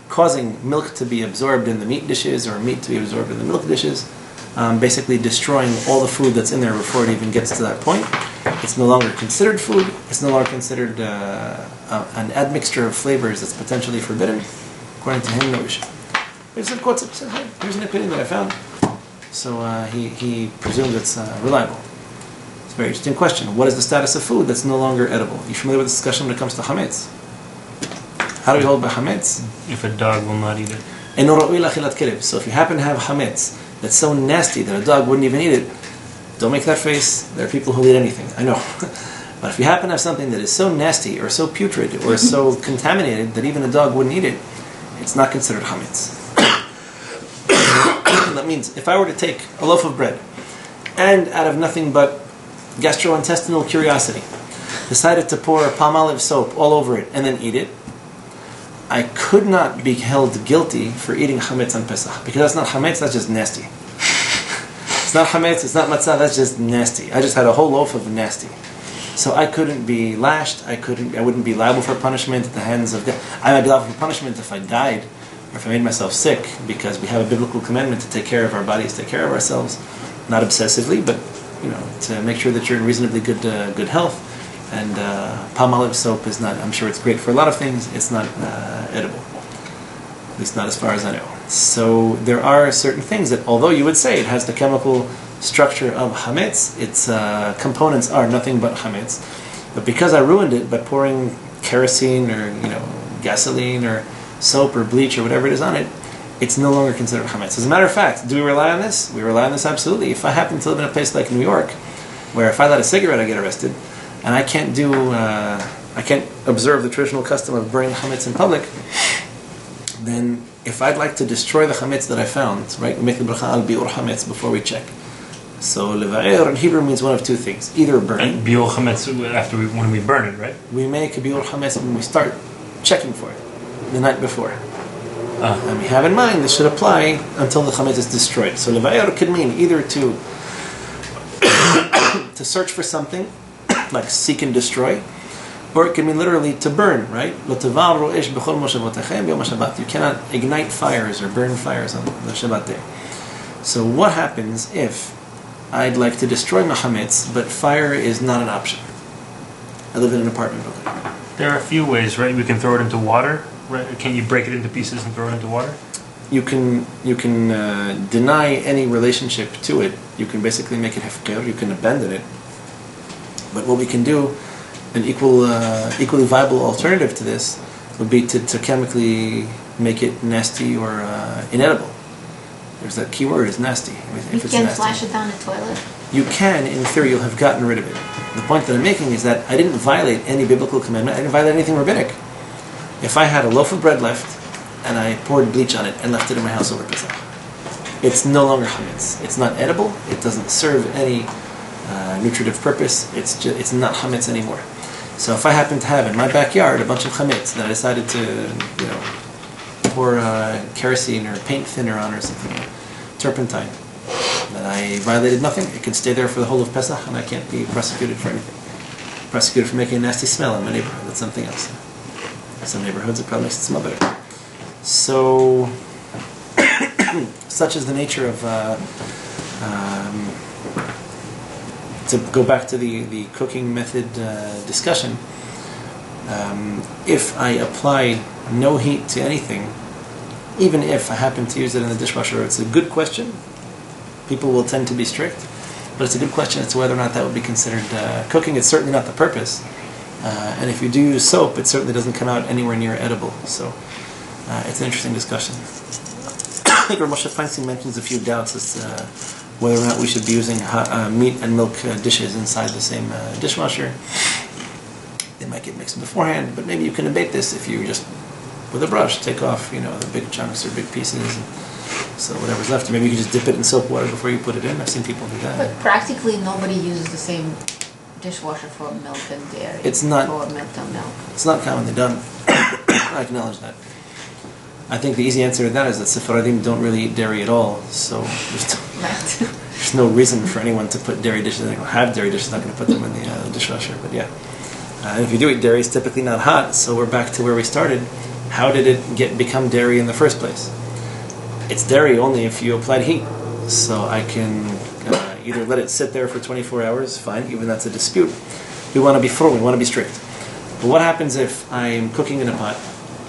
causing milk to be absorbed in the meat dishes, or meat to be absorbed in the milk dishes. Basically destroying all the food that's in there before it even gets to that point. It's no longer considered food. It's no longer considered an admixture of flavors that's potentially forbidden. According to him, no issue. Here's an opinion that I found. So he presumes it's reliable. It's a very interesting question. What is the status of food that's no longer edible? You familiar with this discussion when it comes to chametz? How do we hold by chametz? If a dog will not eat it. So if you happen to have chametz that's so nasty that a dog wouldn't even eat it, don't make that face. There are people who eat anything, I know. But if you happen to have something that is so nasty or so putrid or so contaminated that even a dog wouldn't eat it, it's not considered chametz. That means if I were to take a loaf of bread and out of nothing but gastrointestinal curiosity decided to pour palm olive soap all over it and then eat it, I could not be held guilty for eating chametz on Pesach, because that's not chametz, that's just nasty. It's not chametz, it's not matzah, that's just nasty. I just had a whole loaf of nasty. So I couldn't be lashed, I wouldn't be liable for punishment at the hands of God. I might be liable for punishment if I died, or if I made myself sick, because we have a biblical commandment to take care of our bodies, take care of ourselves, not obsessively, but to make sure that you're in reasonably good health. And palm olive soap is not, I'm sure it's great for a lot of things, it's not edible. At least not as far as I know. So there are certain things that, although you would say it has the chemical structure of chametz, its components are nothing but chametz. But because I ruined it by pouring kerosene or gasoline or soap or bleach or whatever it is on it, it's no longer considered chametz. As a matter of fact, do we rely on this? We rely on this absolutely. If I happen to live in a place like New York, where if I light a cigarette I get arrested, and I can't observe the traditional custom of burning chametz in public, then if I'd like to destroy the chametz that I found, right, we make the bracha al bi'ur chametz before we check. So leva'er in Hebrew means one of two things: either burn. And bi'ur chametz when we burn it, right? We make a bi'ur chametz when we start checking for it the night before. And we have in mind this should apply until the chametz is destroyed. So leva'er could mean either to search for something, like seek and destroy, or it can mean literally to burn, right? You cannot ignite fires or burn fires on the Shabbat day. So what happens if I'd like to destroy my chametz, but fire is not an option? I live in an apartment building. There are a few ways, right? We can throw it into water, right? Can you break it into pieces and throw it into water? You can deny any relationship to it. You can basically make it hefker. You can abandon it. But what we can do, an equally viable alternative to this, would be to chemically make it nasty or inedible. There's that key word, is nasty. You can flash it down the toilet? You can, in theory, you'll have gotten rid of it. The point that I'm making is that I didn't violate any biblical commandment. I didn't violate anything rabbinic. If I had a loaf of bread left, and I poured bleach on it and left it in my house over Pesach, it's no longer chametz. It's not edible. It doesn't serve any nutritive purpose. It's not chametz anymore. So if I happen to have in my backyard a bunch of chametz that I decided to pour kerosene or paint thinner on or something, turpentine, then I violated nothing. It can stay there for the whole of Pesach, and I can't be prosecuted for anything. Prosecuted for making a nasty smell in my neighborhood. That's something else. Some neighborhoods it probably makes it smell better. So, such is the nature of, to go back to the cooking method discussion, if I apply no heat to anything, even if I happen to use it in the dishwasher, it's a good question. People will tend to be strict, but it's a good question as to whether or not that would be considered cooking. It's certainly not the purpose. And if you do use soap, it certainly doesn't come out anywhere near edible. So it's an interesting discussion. I think Moshe Feinstein mentions a few doubts as to whether or not we should be using meat and milk dishes inside the same dishwasher. They might get mixed beforehand, but maybe you can debate this if you just, with a brush, take off the big chunks or big pieces. So whatever's left, or maybe you can just dip it in soap water before you put it in. I've seen people do that. But practically nobody uses the same dishwasher for milk and dairy. It's not. For milk and milk. It's not commonly done. I acknowledge that. I think the easy answer to that is that Sephardim don't really eat dairy at all, so there's no reason for anyone to put dairy dishes. They don't have dairy dishes, not going to put them in the dishwasher, but yeah. If you do eat dairy, it's typically not hot, so we're back to where we started. How did it become dairy in the first place? It's dairy only if you applied heat. So I can either let it sit there for 24 hours, fine, even that's a dispute. We want to be full, we want to be strict. But what happens if I'm cooking in a pot?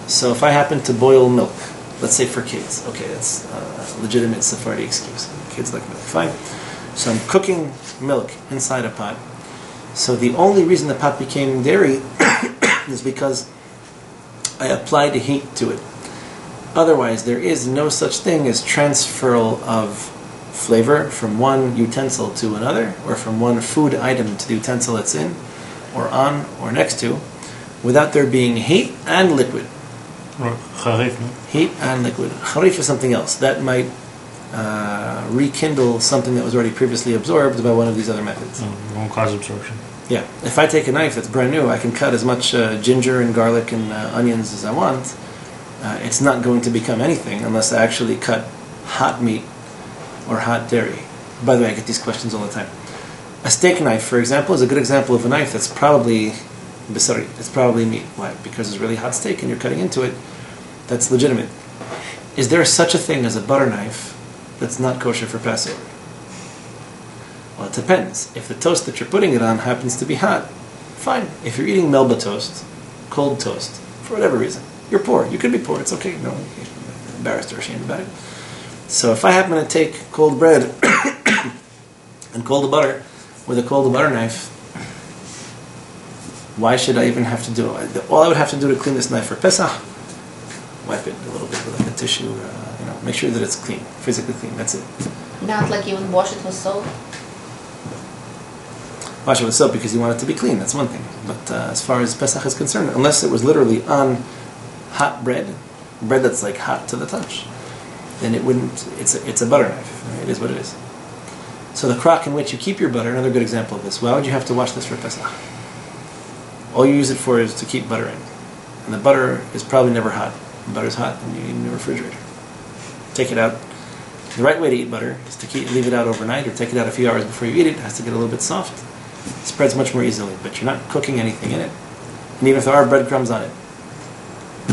So if I happen to boil milk, let's say for kids, okay, that's a legitimate Sephardi excuse. Kids like milk, fine. So I'm cooking milk inside a pot. So the only reason the pot became dairy is because I applied heat to it. Otherwise, there is no such thing as transferal of flavor from one utensil to another, or from one food item to the utensil it's in, or on, or next to, without there being heat and liquid. Charif, no? Heat and liquid. Charif is something else. That might rekindle something that was already previously absorbed by one of these other methods. It won't cause absorption. Yeah. If I take a knife that's brand new, I can cut as much ginger and garlic and onions as I want. It's not going to become anything unless I actually cut hot meat or hot dairy. By the way, I get these questions all the time. A steak knife, for example, is a good example of a knife that's probably basari. It's probably meat. Why? Because it's really hot steak and you're cutting into it. That's legitimate. Is there such a thing as a butter knife that's not kosher for Passover? Well, it depends. If the toast that you're putting it on happens to be hot, fine. If you're eating Melba toast, cold toast, for whatever reason, you're poor. You could be poor. It's okay. No, you're embarrassed or ashamed about it. So if I happen to take cold bread and cold butter with a cold butter knife, Why should I even have to do it? All I would have to do to clean this knife for Pesach, wipe it a little bit with like a tissue, make sure that it's clean, physically clean, that's it. Not like even wash it with soap. Wash it with soap because you want it to be clean, that's one thing. But as far as Pesach is concerned, unless it was literally on hot bread that's like hot to the touch, then it wouldn't, it's a butter knife. Right? It is what it is. So the crock in which you keep your butter, another good example of this. Why would you have to wash this for Pesach? All you use it for is to keep butter in. And the butter is probably never hot. When butter's hot, then you eat it in the refrigerator. Take it out. The right way to eat butter is to leave it out overnight or take it out a few hours before you eat it. It has to get a little bit soft. It spreads much more easily, but you're not cooking anything in it. And even if there are breadcrumbs on it.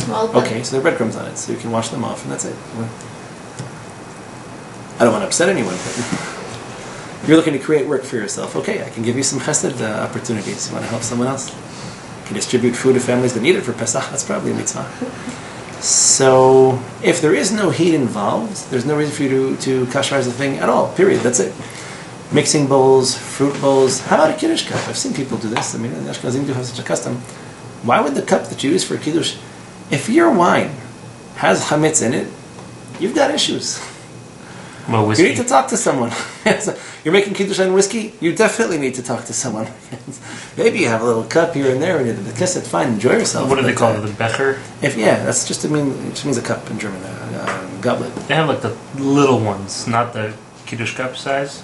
Well, Okay, so there are breadcrumbs on it, so you can wash them off and that's it. I don't want to upset anyone, but you're looking to create work for yourself. Okay, I can give you some chesed opportunities. You want to help someone else? You can distribute food to families that need it for Pesach. That's probably a mitzvah. So, if there is no heat involved, there's no reason for you to kasherize the thing at all. Period. That's it. Mixing bowls, fruit bowls. How about a kiddush cup? I've seen people do this. I mean, the Ashkenazim do have such a custom. Why would the cup that you use for kiddush, if your wine has chametz in it, you've got issues. Well, whiskey. You need to talk to someone. You're making kiddush on whiskey? You definitely need to talk to someone. Maybe you have a little cup here and there, and the kiss it, fine, enjoy yourself. What do they call it? The becher? That's just it just means a cup in German, goblet. They have like the little ones, not the kiddush cup size.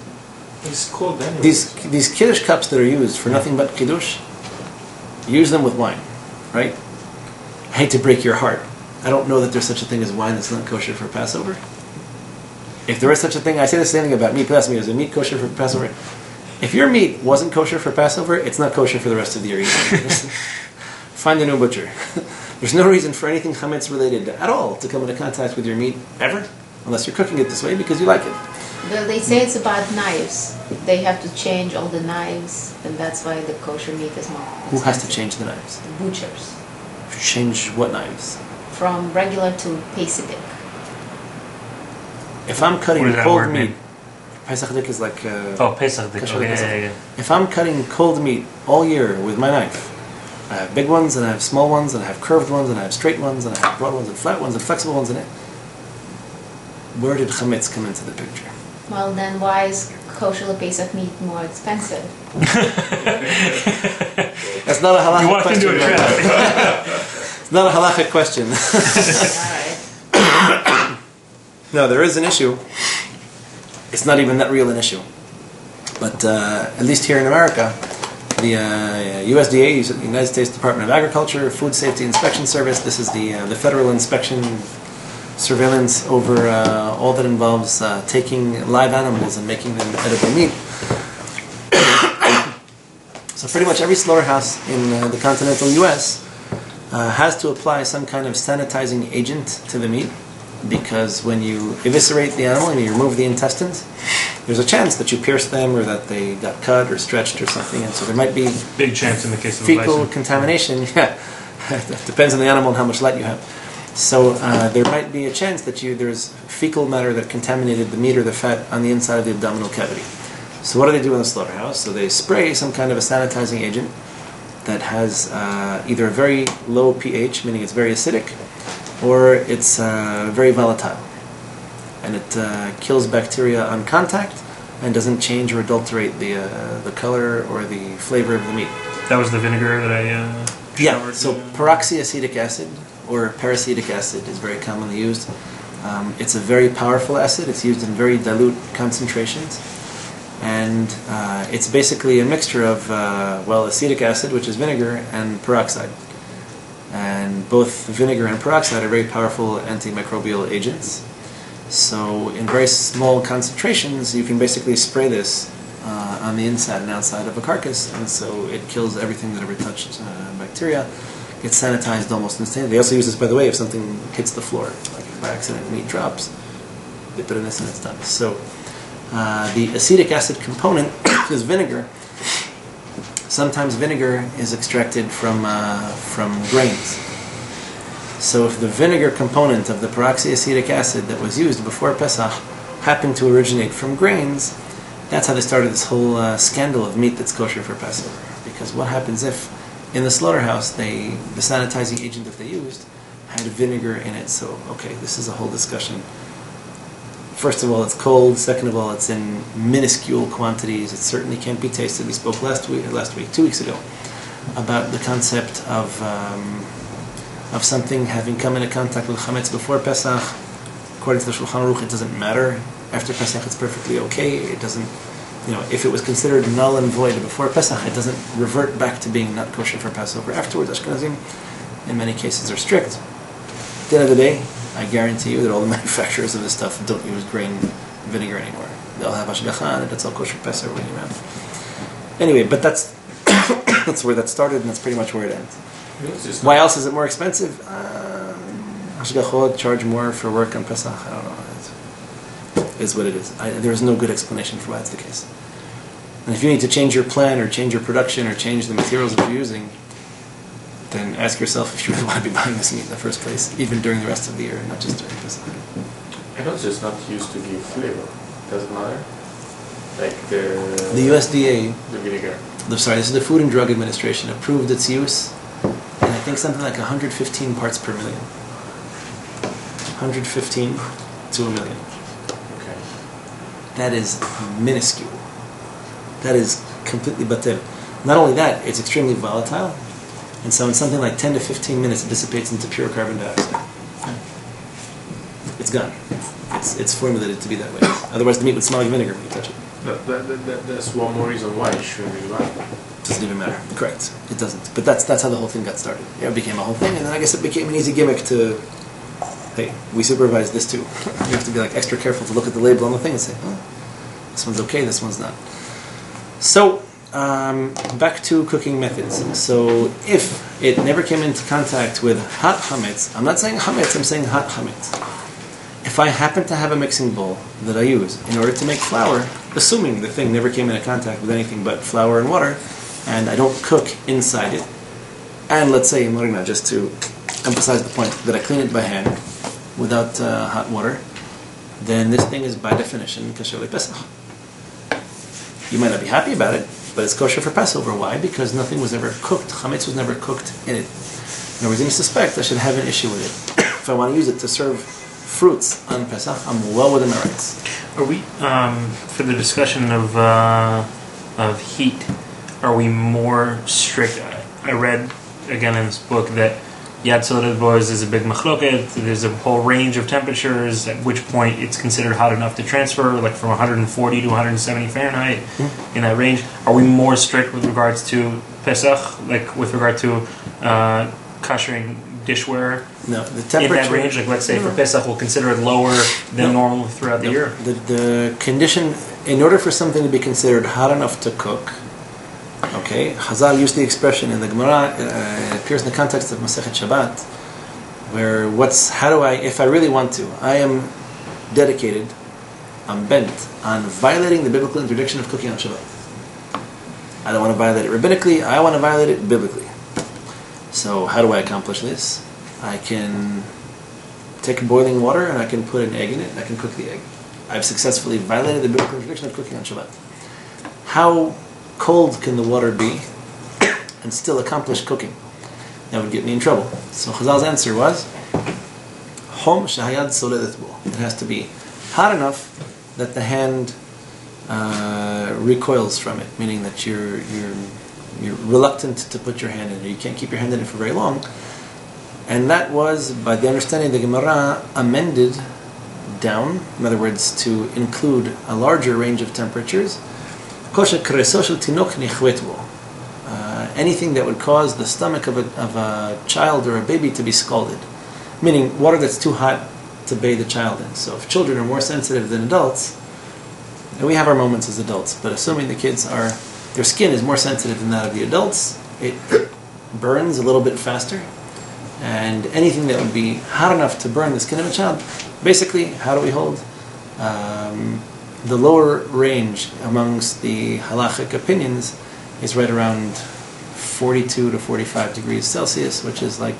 It's cold anyway. These kiddush cups that are used for nothing but kiddush, use them with wine, right? I hate to break your heart. I don't know that there's such a thing as wine that's not kosher for Passover. If there is such a thing, I say the same thing about meat. Pass me, is a meat kosher for Passover? If your meat wasn't kosher for Passover, it's not kosher for the rest of the year either. Find a new butcher. There's no reason for anything chametz related at all to come into contact with your meat ever, unless you're cooking it this way because you like it. Well, they say it's about knives. They have to change all the knives, and that's why the kosher meat is more expensive. Who has to change the knives? The butchers. Change what knives? From regular to Pesach. If I'm cutting What does that cold word meat, mean? Pesach dik is like... Oh, Pesach. Kosher Okay, Pesach. yeah. If I'm cutting cold meat all year with my knife, I have big ones and I have small ones and I have curved ones and I have straight ones and I have broad ones and flat ones and flexible ones in it. Where did chametz come into the picture? Well, then why is kosher Pesach meat more expensive? That's not a You halachic walked question. into a trap. It's not a halachic question. All right. No, there is an issue. It's not even that real an issue. But at least here in America, the USDA, the United States Department of Agriculture, Food Safety Inspection Service, this is the federal inspection surveillance over all that involves taking live animals and making them edible meat. So pretty much every slaughterhouse in the continental U.S. Has to apply some kind of sanitizing agent to the meat, because when you eviscerate the animal and you remove the intestines, there's a chance that you pierce them or that they got cut or stretched or something, and so there might be Big chance in the case of a fecal bison. contamination. Yeah, it depends on the animal and how much light you have. So there might be a chance that there's fecal matter that contaminated the meat or the fat on the inside of the abdominal cavity. So what do they do in the slaughterhouse? So they spray some kind of a sanitizing agent that has either a very low pH, meaning it's very acidic, or it's very volatile. And it kills bacteria on contact and doesn't change or adulterate the color or the flavor of the meat. That was the vinegar that I Yeah, showered so in. peroxyacetic acid or peracetic acid is very commonly used. It's a very powerful acid. It's used in very dilute concentrations. And it's basically a mixture of, acetic acid, which is vinegar, and peroxide. And both vinegar and peroxide are very powerful antimicrobial agents. So in very small concentrations, you can basically spray this on the inside and outside of a carcass, and so it kills everything that ever touched bacteria. Gets sanitized almost instantly. They also use this, by the way, if something hits the floor, like if by accident meat drops, they put in this and it's done. So the acetic acid component is vinegar. Sometimes vinegar is extracted from grains. So if the vinegar component of the peroxyacetic acid that was used before Pesach happened to originate from grains, that's how they started this whole scandal of meat that's kosher for Passover. Because what happens if in the slaughterhouse, the sanitizing agent that they used had vinegar in it. So, okay, this is a whole discussion. First of all, it's cold. Second of all, it's in minuscule quantities. It certainly can't be tasted. We spoke last week, 2 weeks ago, about the concept of something having come into contact with chametz before Pesach. According to the Shulchan Aruch, it doesn't matter. After Pesach, it's perfectly okay. It doesn't, if it was considered null and void before Pesach, it doesn't revert back to being not kosher for Passover afterwards. Ashkenazim, in many cases, are strict. At the end of the day, I guarantee you that all the manufacturers of this stuff don't use grain vinegar anymore. They'll have ashgacha, and that's all kosher Pesach running around. Anyway, but that's that's where that started, and that's pretty much where it ends. Why else is it more expensive? Ashgachot charge more for work on Pesach. I don't know. It's what it is. There is no good explanation for why that's the case. And if you need to change your plan, or change your production, or change the materials that you're using, then ask yourself if you really want to be buying this meat in the first place, even during the rest of the year, not just during Pesach. I know it's just not used to give flavor. Doesn't matter. Like the USDA, the vinegar. this is the Food and Drug Administration, approved its use, and I think something like 115 parts per million. 115 to a million. Okay. That is minuscule. That is completely batel. Not only that, it's extremely volatile, and so in something like 10 to 15 minutes, it dissipates into pure carbon dioxide. It's gone. It's formulated to be that way. Otherwise, the meat would smell like vinegar when you touch it. That's one more reason why it shouldn't be bad. Doesn't even matter. Correct. It doesn't. But that's how the whole thing got started. It became a whole thing, and then I guess it became an easy gimmick to, hey, we supervise this too. You have to be like extra careful to look at the label on the thing and say, oh, this one's okay, this one's not. So, back to cooking methods. So, if it never came into contact with hot chametz, I'm not saying chametz, I'm saying hot chametz. If I happen to have a mixing bowl that I use in order to make flour, assuming the thing never came into contact with anything but flour and water, and I don't cook inside it, and let's say, just to emphasize the point, that I clean it by hand without hot water, then this thing is by definition kosher Pesach. You might not be happy about it, but it's kosher for Passover. Why? Because nothing was ever cooked. Chametz was never cooked in it. In other words, any suspect I should have an issue with it. If I want to use it to serve fruits on Pesach, I'm well within my rights. Are we, for the discussion of heat, are we more strict? I read, again in this book, that Yad Sodet Boaz is a big machloket. There's a whole range of temperatures, at which point it's considered hot enough to transfer, like from 140 to 170 Fahrenheit, in that range. Are we more strict with regards to Pesach, like with regard to kashering dishware? No, the temperature in that range, like let's say for Pesach, we'll consider it lower than normal throughout the year. The condition, in order for something to be considered hot enough to cook, okay, Chazal used the expression in the Gemara, it appears in the context of Masechet Shabbat, where if I really want to, I am dedicated, I'm bent on violating the biblical interdiction of cooking on Shabbat. I don't want to violate it rabbinically, I want to violate it biblically. So how do I accomplish this? I can take boiling water and I can put an egg in it and I can cook the egg. I've successfully violated the biblical interdiction of cooking on Shabbat. How cold can the water be and still accomplish cooking? That would get me in trouble. So Chazal's answer was, Hom shahayad soledet bo. It has to be hot enough that the hand recoils from it, meaning that you're reluctant to put your hand in it. You can't keep your hand in it for very long. And that was, by the understanding of the Gemara, amended down, in other words, to include a larger range of temperatures. Anything that would cause the stomach of a child or a baby to be scalded, meaning water that's too hot to bathe the child in. So if children are more sensitive than adults, and we have our moments as adults, but assuming the kids their skin is more sensitive than that of the adults, it burns a little bit faster, and anything that would be hot enough to burn the skin of a child, basically, how do we hold? The lower range amongst the halachic opinions is right around 42 to 45 degrees Celsius, which is like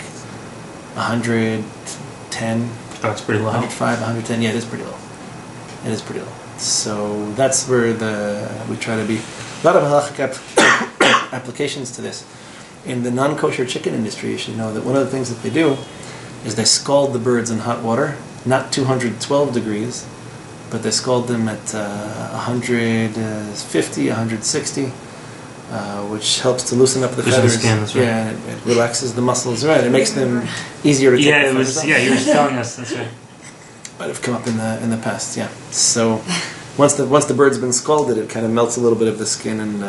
110. Oh, it's pretty low. 105, 110. Yeah, it is pretty low. It is pretty low. So that's where we try to be. A lot of halachic applications to this. In the non-kosher chicken industry, you should know that one of the things that they do is they scald the birds in hot water, not 212 degrees, but they scald them at 150, 160, which helps to loosen up the Loosen the feathers. skin, that's right. Yeah, and it relaxes the muscles. Right, it makes them easier to take Yeah, the it feathers was. off. Yeah, you were just telling us. That's right. Might have come up in the past. Yeah. So once the bird's been scalded, it kind of melts a little bit of the skin and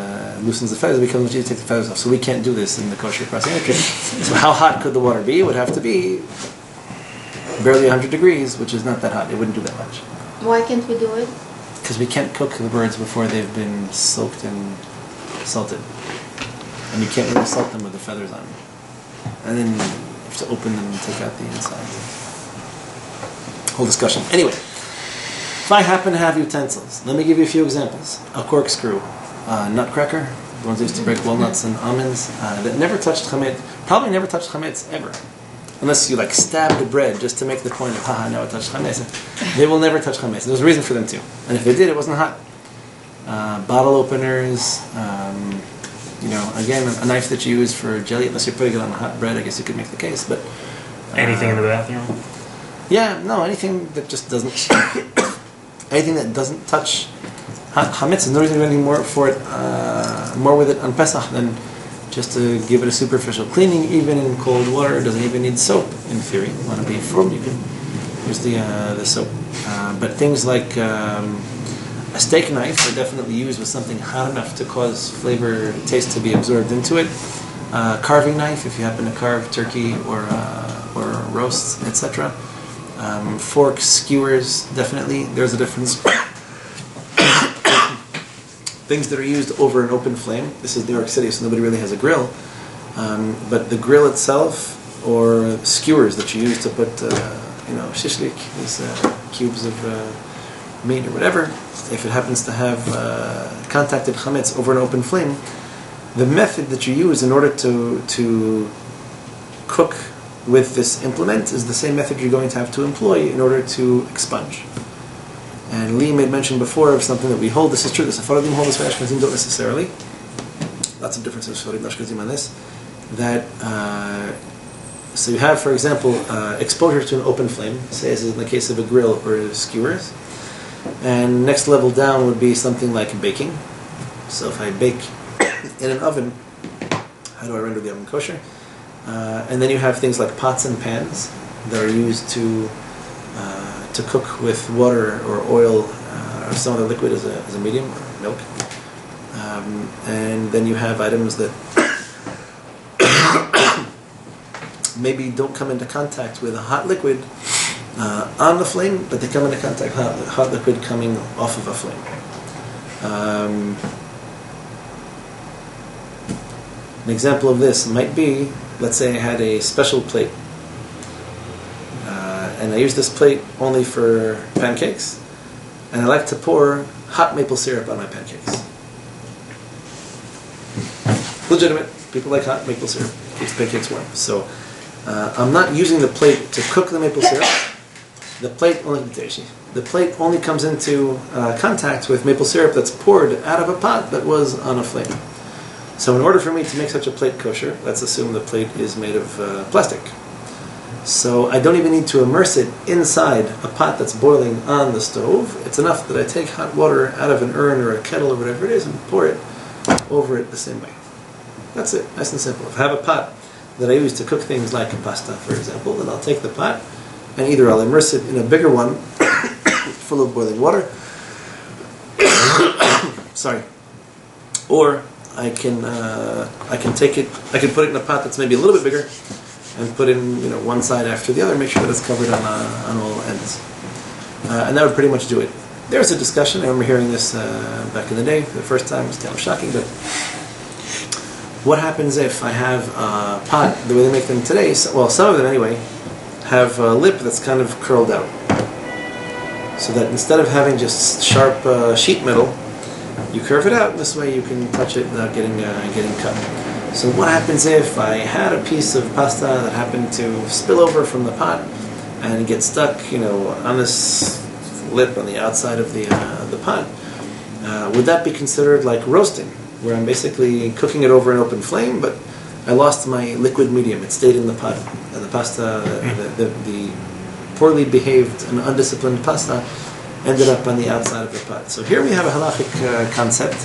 loosens the feathers. It becomes much easier to take the feathers off. So we can't do this in the kosher processing industry. So how hot could the water be? It would have to be barely 100 degrees, which is not that hot. It wouldn't do that much. Why can't we do it? Because we can't cook the birds before they've been soaked and salted. And you can't really salt them with the feathers on. And then you have to open them and take out the inside. Whole discussion. Anyway, if I happen to have utensils, let me give you a few examples. A corkscrew, a nutcracker, the ones that used to break walnuts and almonds, that never touched chametz, probably never touched chametz ever. Unless you like stab the bread just to make the point of, haha, now it touched chametz. They will never touch chametz. There's a reason for them to. And if they did, it wasn't hot. Bottle openers, again, a knife that you use for jelly, unless you're putting it on hot bread, I guess you could make the case, but... Anything in the bathroom? Yeah, no, anything that just doesn't... anything that doesn't touch chametz. There's no reason to do anything more for it, more with it on Pesach than just to give it a superficial cleaning, even in cold water. It doesn't even need soap, in theory. You want to be firm, you can use the soap. But things like a steak knife are definitely used with something hot enough to cause flavor, taste to be absorbed into it. Carving knife, if you happen to carve turkey or roasts, etc. Forks, skewers, definitely. There's a difference. Things that are used over an open flame. This is New York City, so nobody really has a grill. But the grill itself, or skewers that you use to put, shishlik, these cubes of meat or whatever, if it happens to have contacted chametz over an open flame, the method that you use in order to cook with this implement is the same method you're going to have to employ in order to expunge. And Lee made mention before of something that we hold. This is true. The Sephardim hold this way. Ashkenazim don't necessarily. Lots of differences Sephardim and Ashkenazim on this. That so you have, for example, exposure to an open flame, say as in the case of a grill or skewers. And next level down would be something like baking. So if I bake in an oven, how do I render the oven kosher? And then you have things like pots and pans that are used to cook with water or oil or some other liquid as a medium, or milk. And then you have items that maybe don't come into contact with a hot liquid on the flame, but they come into contact with hot liquid coming off of a flame. An example of this might be, let's say I had a special plate, and I use this plate only for pancakes, and I like to pour hot maple syrup on my pancakes. Legitimate. People like hot maple syrup. Keeps pancakes warm. So I'm not using the plate to cook the maple syrup. The plate only comes into contact with maple syrup that's poured out of a pot that was on a flame. So in order for me to make such a plate kosher, let's assume the plate is made of plastic. So I don't even need to immerse it inside a pot that's boiling on the stove. It's enough that I take hot water out of an urn or a kettle or whatever it is and pour it over it the same way. That's it, nice and simple. If I have a pot that I use to cook things like pasta, for example, then I'll take the pot and either I'll immerse it in a bigger one full of boiling water, or I can take it. I can put it in a pot that's maybe a little bit bigger, and put in one side after the other, make sure that it's covered on all ends, and that would pretty much do it. There's a discussion. I remember hearing this back in the day for the first time. It's kind of shocking, but what happens if I have a pot the way they make them today? Well, some of them anyway have a lip that's kind of curled out, so that instead of having just sharp sheet metal, you curve it out. This way you can touch it without getting cut. So what happens if I had a piece of pasta that happened to spill over from the pot and get stuck, on this lip on the outside of the pot? Would that be considered like roasting, where I'm basically cooking it over an open flame, but I lost my liquid medium. It stayed in the pot. And the pasta, the poorly behaved and undisciplined pasta ended up on the outside of the pot. So here we have a halachic concept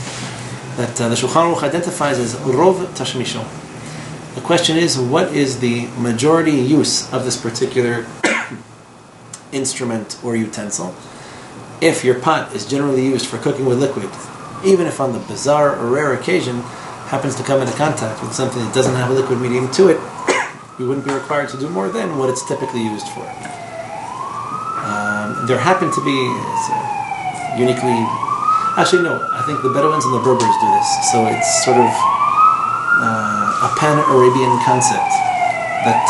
that the Shulchan Aruch identifies as rov tashmisho. The question is, what is the majority use of this particular instrument or utensil? If your pot is generally used for cooking with liquid, even if on the bizarre or rare occasion happens to come into contact with something that doesn't have a liquid medium to it, we wouldn't be required to do more than what it's typically used for. There happen to be uniquely... Actually, no, I think the Bedouins and the Berbers do this. So it's sort of a pan-Arabian concept that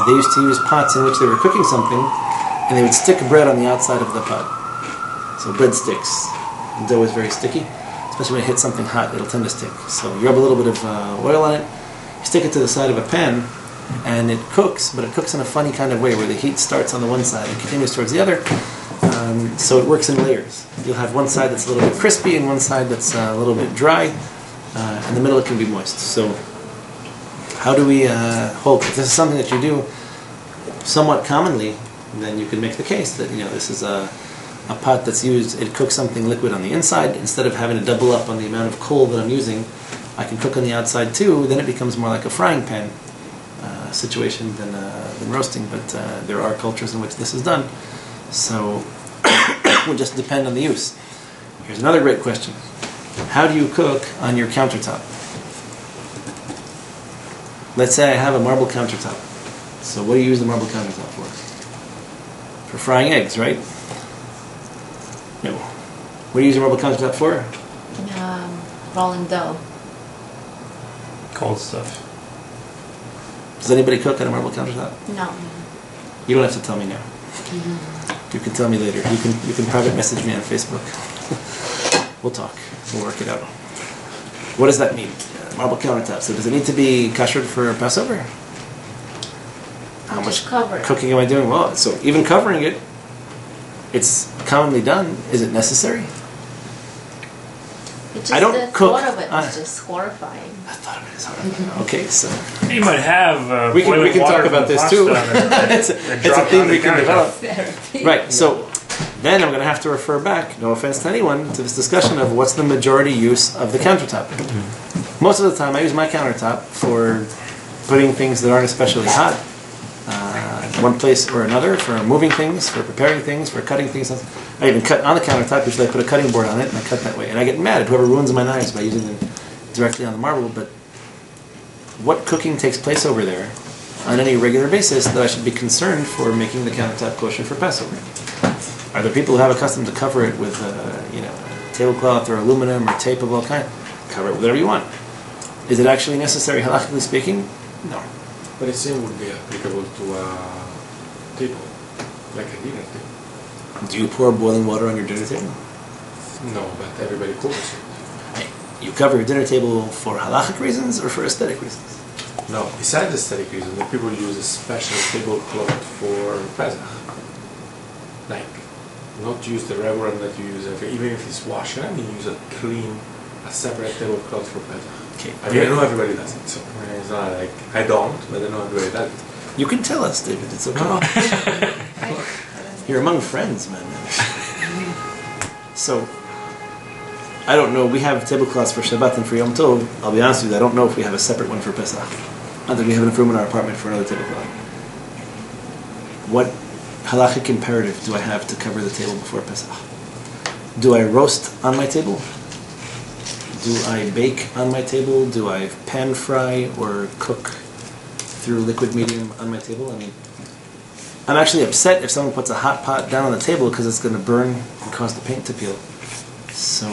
they used to use pots in which they were cooking something, and they would stick bread on the outside of the pot. So bread sticks. The dough is very sticky. Especially when it hits something hot, it'll tend to stick. So you rub a little bit of oil on it, you stick it to the side of a pan, and it cooks, but it cooks in a funny kind of way where the heat starts on the one side and continues towards the other. So it works in layers. You'll have one side that's a little bit crispy and one side that's a little bit dry. In the middle it can be moist. So how do we hold? If this is something that you do somewhat commonly, then you can make the case that this is a pot that's used, it cooks something liquid on the inside. Instead of having to double up on the amount of coal that I'm using, I can cook on the outside too. Then it becomes more like a frying pan situation than roasting. But there are cultures in which this is done. So it would just depend on the use. Here's another great question. How do you cook on your countertop? Let's say I have a marble countertop. So what do you use the marble countertop for? For frying eggs, right? No. What do you use your marble countertop for? Rolling dough. Cold stuff. Does anybody cook on a marble countertop? No. You don't have to tell me now. You can tell me later. You can private message me on Facebook. We'll talk. We'll work it out. What does that mean? Marble countertop. So does it need to be kasher for Passover? How much cover it. cooking am I doing? Well, so even covering it, it's commonly done. Is it necessary? It's just I don't the cook. thought of it is just horrifying. I thought of it as hard. Okay, so You might have we can boiling water talk about from this pasta too. and it's drop a it theme on we the can countertop. develop. Right. So then I'm going to have to refer back, no offense to anyone, to this discussion of what's the majority use of the countertop. Most of the time I use my countertop for putting things that aren't especially hot, one place or another, for moving things, for preparing things, for cutting things. I even cut on the countertop, usually I put a cutting board on it and I cut that way. And I get mad at whoever ruins my knives by using them directly on the marble, but what cooking takes place over there on any regular basis that I should be concerned for making the countertop kosher for Passover? Are there people who have accustomed to cover it with, tablecloth or aluminum or tape of all kinds? Cover it with whatever you want. Is it actually necessary, halachically speaking? No. But the same would be applicable to a table, like a dinner table. Do you pour boiling water on your dinner table? No, but everybody covers it. You cover your dinner table for halachic reasons or for aesthetic reasons? No, besides aesthetic reasons, the people use a special tablecloth for Pesach. Like, not use the regular one that you use even if it's washed, you use a separate tablecloth for Pesach. Okay. I mean, I know everybody does it, so it's not like, I don't, but I know everybody does it. You can tell us, David. It's okay. You're among friends, man. So, I don't know. We have tablecloths for Shabbat and for Yom Tov. I'll be honest with you, I don't know if we have a separate one for Pesach. Not that we have enough room in our apartment for another tablecloth. What halachic imperative do I have to cover the table before Pesach? Do I roast on my table? Do I bake on my table? Do I pan fry or cook through liquid medium on my table? I mean, I'm actually upset if someone puts a hot pot down on the table because it's going to burn and cause the paint to peel. So,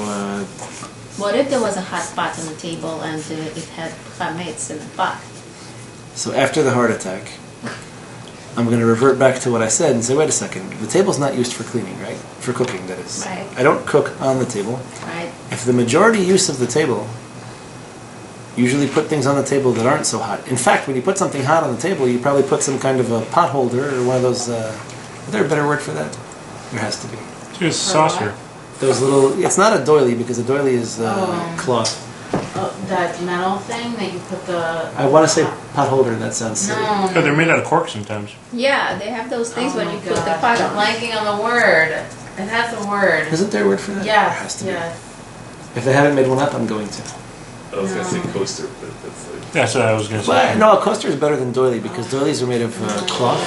What if there was a hot pot on the table and it had chametz in the pot? so after the heart attack, I'm going to revert back to what I said and say, wait a second, the table's not used for cleaning, right? For cooking, that is. Right. I don't cook on the table. Right? If the majority use of the table usually put things on the table that aren't so hot. In fact, when you put something hot on the table, you probably put some kind of a pot holder or one of those, is there a better word for that? There has to be. Just saucer. Those little, it's not a doily because a doily is cloth. that metal thing that you put the... I want to say pot holder. That sounds silly. No. Oh, they're made out of cork sometimes. Yeah, they have those things Oh when my you put the God. pot I'm on. blanking on the word. It has a word. Isn't there a word for that? There has Yes, to be. yes. If they haven't made one up, I'm going to. I was gonna say No. coaster, but that's like. That's what I was gonna Well, say. no, a coaster is better than doily because doilies are made of cloth.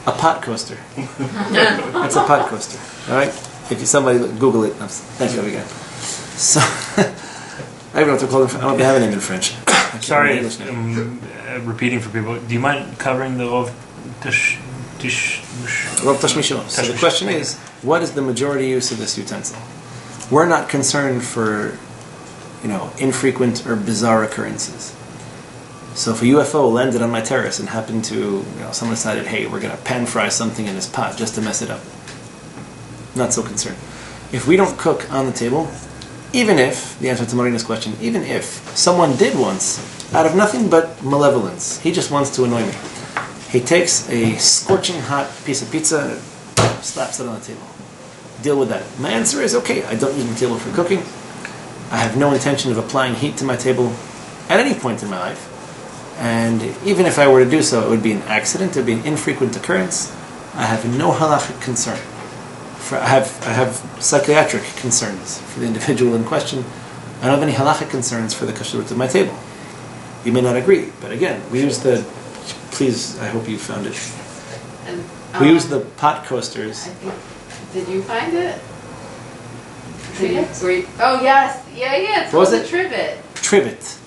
A pot coaster. It's a pot coaster. All right. If you somebody Google it. Thank you again. So I don't know what they're called. I don't have a name in French. I can't Sorry remember if the English name. I'm repeating for people. Do you mind covering the Rov Tish? Rov Tashmisho. So the Tashmisho. question is, what is the majority use of this utensil? We're not concerned for, infrequent or bizarre occurrences. So if a UFO landed on my terrace and happened to, someone decided, hey, we're going to pan fry something in this pot just to mess it up. Not so concerned. If we don't cook on the table, even if, the answer to Marina's question, even if someone did once, out of nothing but malevolence, he just wants to annoy me. He takes a scorching hot piece of pizza and slaps it on the table. Deal with that. My answer is, okay, I don't use my table for cooking. I have no intention of applying heat to my table at any point in my life. And even if I were to do so, it would be an accident, it would be an infrequent occurrence. I have no halachic concern. I have psychiatric concerns for the individual in question. I don't have any halachic concerns for the kashrut of my table. You may not agree, but again, we use the... Please, I hope you found it. And, We use the pot coasters. I think, did you find it? Trivet? Oh yes, yeah. It's What was called it? a trivet. Trivet.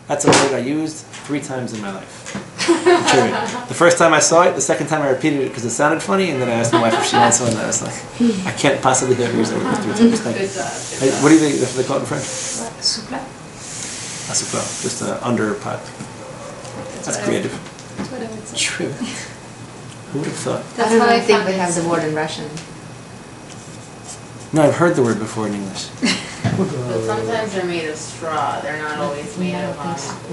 That's a word I used 3 times in my life. Trivet. The first time I saw it, the second time I repeated it because it sounded funny, and then I asked my wife if she wants one, and I was like, I can't possibly have used that word 3 times. Thank you. Good job. Hey, what do you think they call it in French? Soupla. A souffle, just an under pot. That's creative. That's what I would say. Trivet. Who would have thought? That's I don't how I think found we it. have the word in Russian. No, I've heard the word before in English. But sometimes they're made of straw. They're not always made of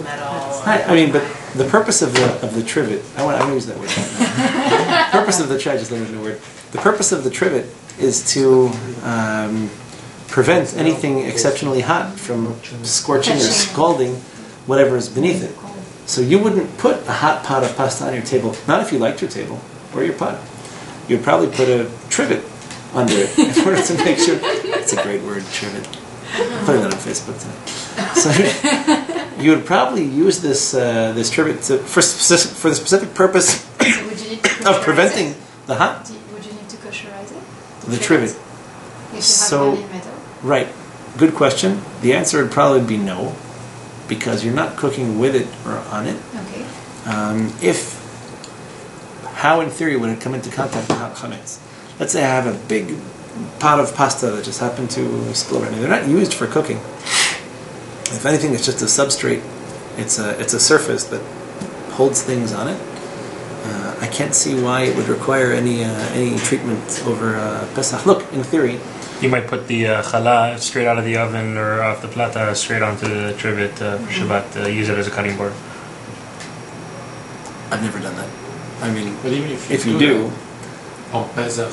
metal. I mean, but the purpose of the trivet, I want to use that word. The purpose of the trivet, just learned a new word. The purpose of the trivet is to prevent anything exceptionally hot from scorching or scalding whatever is beneath it. So you wouldn't put a hot pot of pasta on your table, not if you liked your table or your pot. You'd probably put a trivet under it in order to make sure. It's a great word, trivet. I'm putting that on Facebook tonight. So you would probably use this trivet for the specific purpose So would you need to of kosherize preventing it? the hot. Would you need to kosherize it? The trivet. If you have So- one in metal? Right. Good question. The answer would probably be no, because you're not cooking with it or on it. Okay. How in theory would it come into contact with hot chametz? Let's say I have a big pot of pasta that just happened to explode. I mean, they're not used for cooking. If anything, it's just a substrate. It's a surface that holds things on it. I can't see why it would require any treatment over Pesach. Look, in theory, You might put the challah straight out of the oven or off the plata straight onto the trivet for Shabbat. Use it as a cutting board. I've never done that. I mean, But even if you do, on Pesach,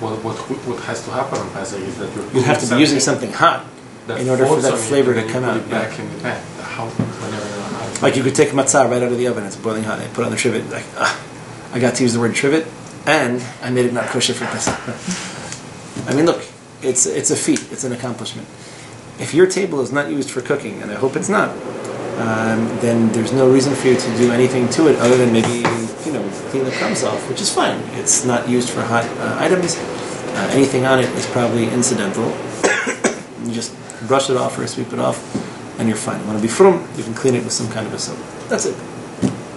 what has to happen on Pesach is that you'd have to be using something hot in order for that flavor to come out. Put it back in the pan. Whenever Like you could take matzah right out of the oven, it's boiling hot, and put it on the trivet. Like, I got to use the word trivet, and I made it not kosher for Pesach. I mean, look, it's a feat, it's an accomplishment. If your table is not used for cooking, and I hope it's not, then there's no reason for you to do anything to it other than maybe clean the crumbs off, which is fine. It's not used for hot items. Anything on it is probably incidental. You just brush it off or sweep it off, and you're fine. You want to be frum, you can clean it with some kind of a soap. That's it.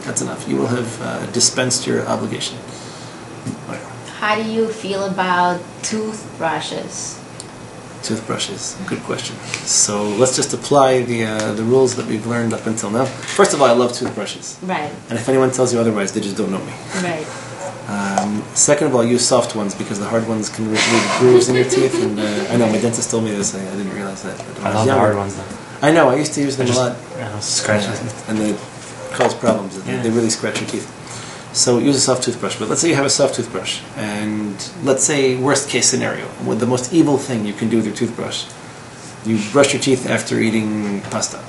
That's enough. You will have dispensed your obligation. How do you feel about toothbrushes? Toothbrushes. Good question. So let's just apply the rules that we've learned up until now. First of all, I love toothbrushes. Right, And if anyone tells you otherwise, they just don't know me. right. Second of all, use soft ones because the hard ones can leave grooves in your teeth. And I know my dentist told me this. I didn't realize that. When I was love the younger. hard ones though. I know. I used to use them a lot. Scratches. And they cause problems. Yeah. They really scratch your teeth. So use a soft toothbrush. But let's say you have a soft toothbrush, and let's say worst case scenario, with the most evil thing you can do with your toothbrush You brush your teeth after eating pasta.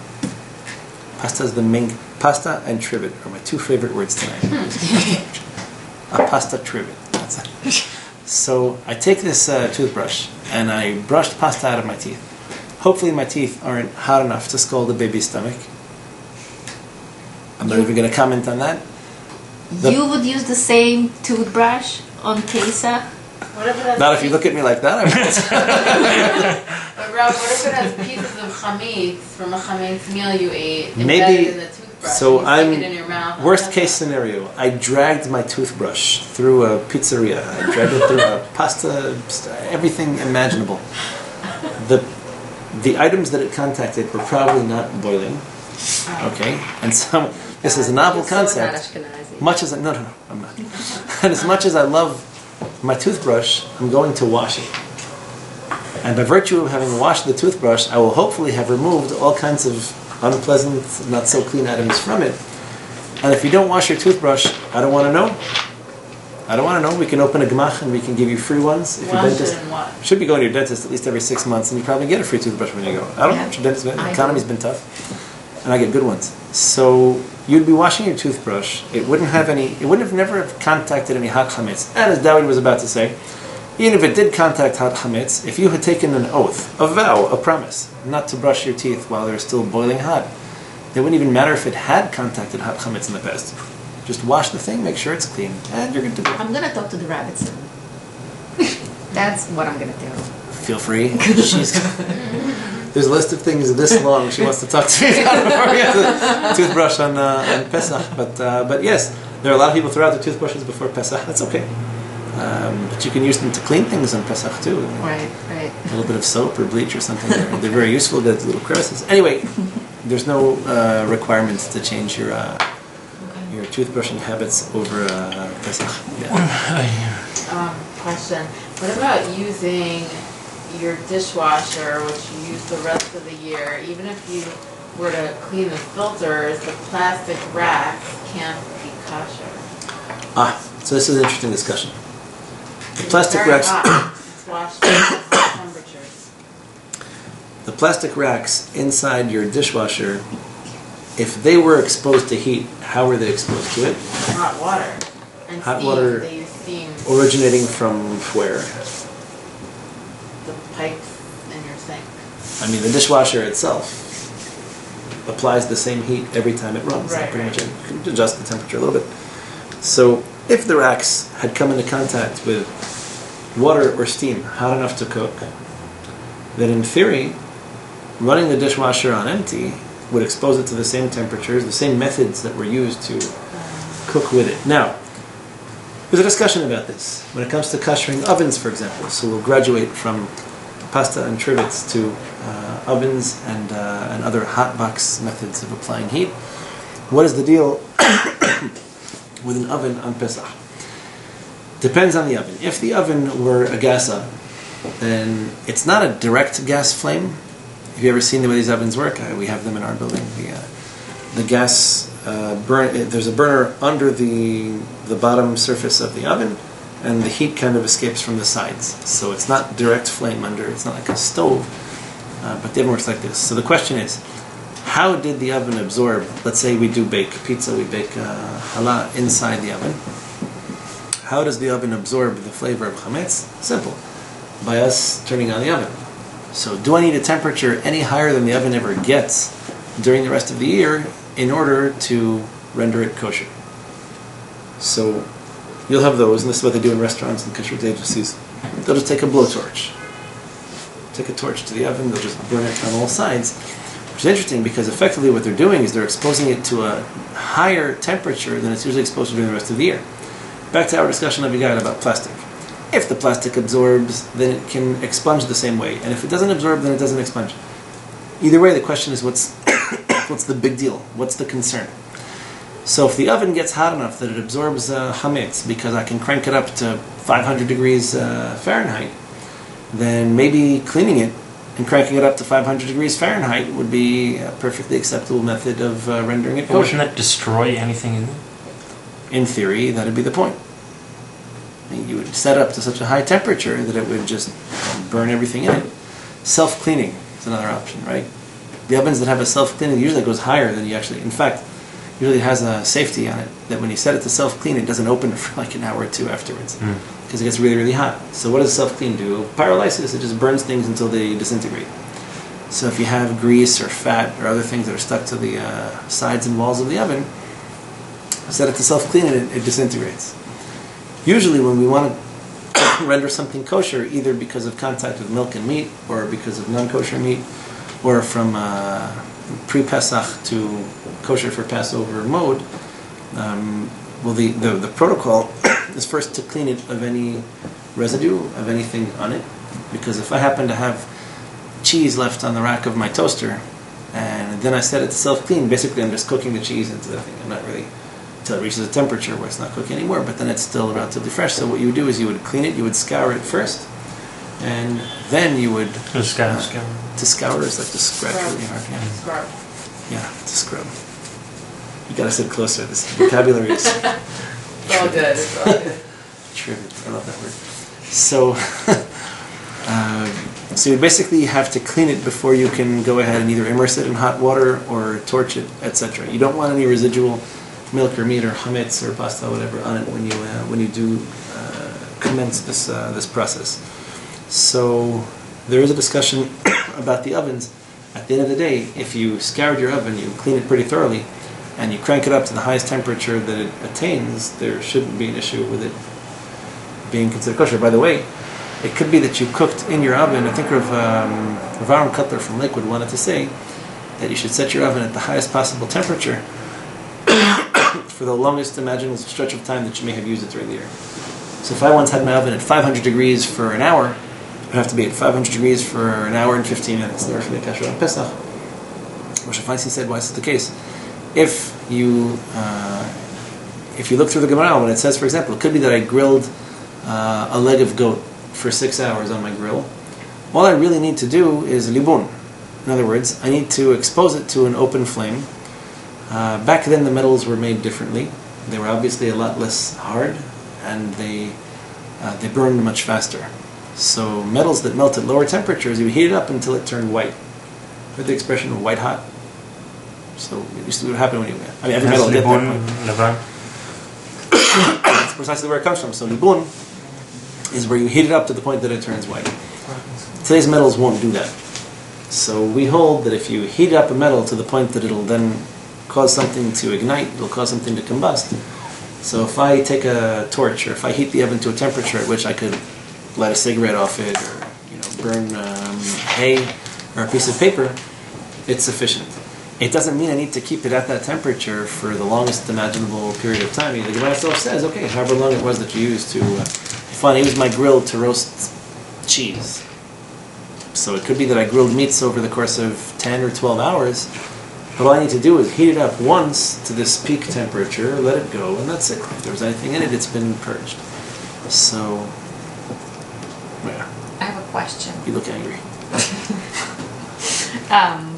Pasta is the main. Pasta and trivet are my two favorite words tonight. A pasta trivet. That's it. So I take this toothbrush and I brushed pasta out of my teeth. Hopefully my teeth aren't hot enough to scald a baby's stomach. I'm not even going to comment on that. You would use the same toothbrush on Pesach? Not if you look at me like that. I won't. But Rob, what if it has pieces of chametz from a chametz meal you ate embedded Maybe. in the toothbrush? So and you stick it in your mouth? worst case scenario, I dragged my toothbrush through a pizzeria. I dragged it through a pasta, everything imaginable. The items that it contacted were probably not boiling. Okay, and some. This is a novel concept. Much as no, I'm not. And as much as I love my toothbrush, I'm going to wash it. And by virtue of having washed the toothbrush, I will hopefully have removed all kinds of unpleasant, not so clean items from it. And if you don't wash your toothbrush, I don't want to know. I don't want to know. We can open a gemach and we can give you free ones. If your Wash dentist it and what? should be going to your dentist at least every 6 months, and you probably get a free toothbrush when you go. I don't know what your dentist. The economy's been tough, and I get good ones. So you'd be washing your toothbrush. It wouldn't have any. It wouldn't have never have contacted any hot chametz. And as Dawid was about to say, even if it did contact hot chametz, if you had taken an oath, a vow, a promise, not to brush your teeth while they're still boiling hot, it wouldn't even matter if it had contacted hot chametz in the past. Just wash the thing, make sure it's clean, and you're good to go. I'm gonna talk to the rabbit soon. That's what I'm gonna do. Feel free. There's a list of things this long she wants to talk to me about before we get the toothbrush on Pesach. But yes, there are a lot of people throw out their toothbrushes before Pesach. That's okay. But you can use them to clean things on Pesach too. Right. A little bit of soap or bleach or something. They're very useful. Get little crevices. Anyway, there's no requirements to change your toothbrushing habits over Pesach. Yeah. Question. What about using your dishwasher, which you use the rest of the year, even if you were to clean the filters, the plastic racks can't be kosher? So this is an interesting discussion. The plastic Very racks. hot. It's washed at temperatures. The plastic racks inside your dishwasher, if they were exposed to heat, how were they exposed to it? Hot water. And Hot steam. water They use steam. originating from where? The pipes in your sink. I mean, the dishwasher itself applies the same heat every time it runs. Right, Pretty much, right. you can adjust the temperature a little bit. So, if the racks had come into contact with water or steam hot enough to cook, then in theory, running the dishwasher on empty would expose it to the same temperatures, the same methods that were used to cook with it. Now, there's a discussion about this when it comes to kashering ovens, for example. So we'll graduate from pasta and trivets to ovens and other hot box methods of applying heat. What is the deal with an oven on Pesach? Depends on the oven. If the oven were a gas oven, then it's not a direct gas flame. Have you ever seen the way these ovens work? We have them in our building. The gas there's a burner under the bottom surface of the oven, and the heat kind of escapes from the sides. So it's not direct flame under. It's not like a stove, but the oven works like this. So the question is, how did the oven absorb? Let's say we do bake pizza, we bake challah inside the oven. How does the oven absorb the flavor of chametz? Simple, by us turning on the oven. So do I need a temperature any higher than the oven ever gets during the rest of the year in order to render it kosher? So you'll have those, and this is what they do in restaurants and kashrut agencies. They'll just take a blowtorch, take a torch to the oven, they'll just burn it on all sides, which is interesting because effectively what they're doing is they're exposing it to a higher temperature than it's usually exposed to during the rest of the year. Back to our discussion of Avidan about plastic. If the plastic absorbs, then it can expunge the same way, and if it doesn't absorb, then it doesn't expunge. Either way, the question is what's the big deal? What's the concern? So if the oven gets hot enough that it absorbs chametz because I can crank it up to 500 degrees Fahrenheit, then maybe cleaning it and cranking it up to 500 degrees Fahrenheit would be a perfectly acceptable method of rendering it But wouldn't kosher. that destroy anything in it? In theory, that would be the point. You would set up to such a high temperature that it would just burn everything in it. Self-cleaning. It's another option, right? The ovens that have a self-cleaning usually goes higher than you actually. In fact, usually it has a safety on it that when you set it to self-clean, it doesn't open for like an hour or two afterwards because it gets really, really hot. So what does self-clean do? Pyrolysis, it just burns things until they disintegrate. So if you have grease or fat or other things that are stuck to the sides and walls of the oven, set it to self-clean and it disintegrates. Usually when we want to render something kosher, either because of contact with milk and meat or because of non-kosher meat, or from pre-Pesach to kosher for Passover mode, the protocol is first to clean it of any residue, of anything on it, because if I happen to have cheese left on the rack of my toaster, and then I set it to self-clean, basically I'm just cooking the cheese into the thing. I'm not really, until it reaches a temperature where it's not cooking anymore, but then it's still relatively fresh. So what you would do is you would clean it, you would scour it first, and then you would... To scour. To scour is like to scratch really hard. Yeah. Scrub. Yeah, to scrub. You gotta sit closer. This vocabulary is... It's all good. It's all good. Trivial. I love that word. So... So you basically have to clean it before you can go ahead and either immerse it in hot water or torch it, etc. You don't want any residual milk or meat or chametz or pasta or whatever on it when you do commence this process. So there is a discussion about the ovens. At the end of the day, if you scoured your oven, you clean it pretty thoroughly, and you crank it up to the highest temperature that it attains, there shouldn't be an issue with it being considered kosher. By the way, it could be that you cooked in your oven. I think Rav Aaron Cutler from Lakewood wanted to say that you should set your oven at the highest possible temperature for the longest imaginable stretch of time that you may have used it during the year. So if I once had my oven at 500 degrees for an hour, it would have to be at 500 degrees for an hour and 15 minutes. There for the Kashering on Pesahh. Moshe Feinstein said, why is this the case? If you look through the Gemara, when it says, for example, it could be that I grilled a leg of goat for 6 hours on my grill. All I really need to do is libun. In other words, I need to expose it to an open flame. Back then the metals were made differently. They were obviously a lot less hard, and they burned much faster. So metals that melt at lower temperatures, you heat it up until it turned white. Heard the expression of white hot? So it used to be what happened when every metal did that. That's precisely where it comes from. So libun is where you heat it up to the point that it turns white. Today's metals won't do that. So we hold that if you heat up a metal to the point that it'll then cause something to ignite, it'll cause something to combust. So if I take a torch, or if I heat the oven to a temperature at which I could light a cigarette off it, or burn hay or a piece of paper, it's sufficient. It doesn't mean I need to keep it at that temperature for the longest imaginable period of time. The Gemara itself says, okay, however long it was that you used to... Fine, I used my grill to roast cheese. So it could be that I grilled meats over the course of 10 or 12 hours, but all I need to do is heat it up once to this peak temperature, let it go, and that's it. If there was anything in it, it's been purged. So, yeah. I have a question. You look angry.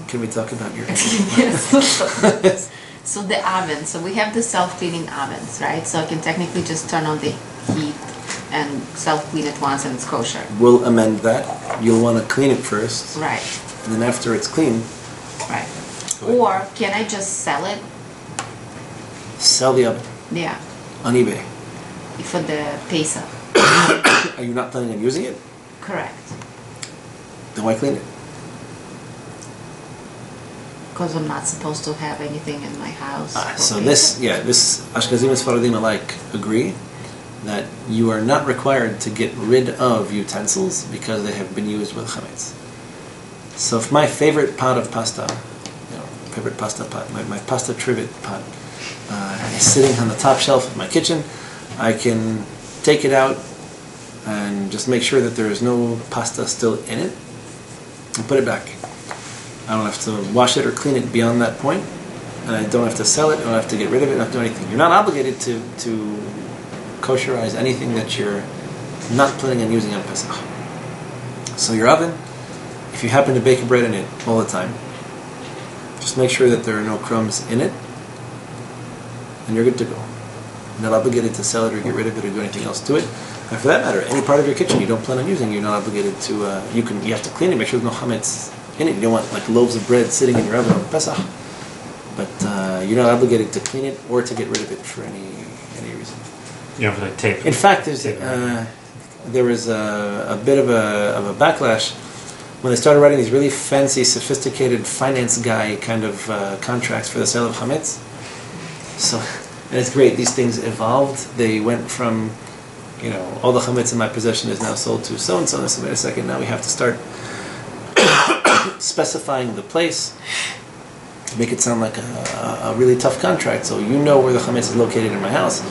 Can we talk about your... Yes. So the oven, so we have the self-cleaning ovens, right? So I can technically just turn on the heat and self-clean it once and it's kosher. We'll amend that. You'll want to clean it first. Right. And then after it's clean... Right. Or can I just sell it? Sell the oven. Yeah. On eBay. For the Pesahh. Are you not planning on using it? Correct. Then why clean it? Because I'm not supposed to have anything in my house. So this Ashkenazim and Sephardim alike agree that you are not required to get rid of utensils because they have been used with chametz. So if my favorite pot of pasta, favorite pasta pot, my pasta trivet pot, is sitting on the top shelf of my kitchen, I can take it out and just make sure that there is no pasta still in it and put it back. I don't have to wash it or clean it beyond that point, and I don't have to sell it, I don't have to get rid of it, I don't have to do anything. You're not obligated to kosherize anything that you're not planning on using on Pesach. So your oven, if you happen to bake bread in it all the time, just make sure that there are no crumbs in it, and you're good to go. You're not obligated to sell it or get rid of it or do anything else to it. And for that matter, any part of your kitchen you don't plan on using, you're not obligated to. You have to clean it, make sure there's no chametz in it. You don't want like loaves of bread sitting in your oven on Pesach. But you're not obligated to clean it or to get rid of it for any reason. You know, for like tape. In fact, there was a bit of a backlash when they started writing these really fancy, sophisticated finance guy kind of contracts for the sale of chametz. So, and it's great. These things evolved. They went from, all the chametz in my possession is now sold to so and so. So wait a second. Now we have to start specifying the place. Make it sound like a really tough contract, so you know where the chametz is located in my house.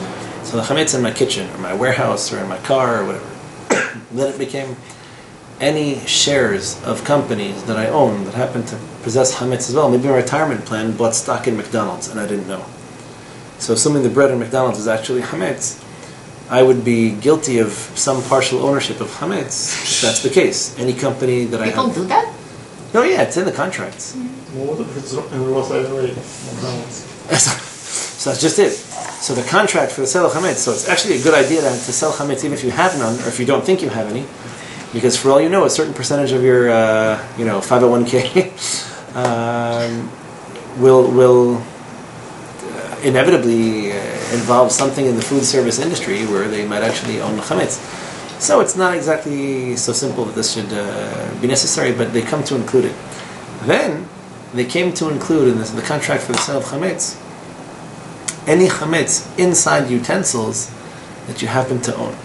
So the chametz in my kitchen, or my warehouse, or in my car, or whatever. Then it became any shares of companies that I own that happen to possess chametz as well. Maybe my retirement plan bought stock in McDonald's, and I didn't know. So assuming the bread in McDonald's is actually chametz, I would be guilty of some partial ownership of chametz, if that's the case. Any company that People I have... do that? No, yeah, it's in the contracts. Well, what if it's in Rosh Hashanah? So that's just it. So the contract for the sale of chametz, so it's actually a good idea to sell chametz even if you have none, or if you don't think you have any, because for all you know, a certain percentage of your 501k will inevitably involve something in the food service industry where they might actually own chametz. So it's not exactly so simple that this should be necessary, but they come to include it. Then they came to include in the contract for the sale of chametz any chametz inside utensils that you happen to own.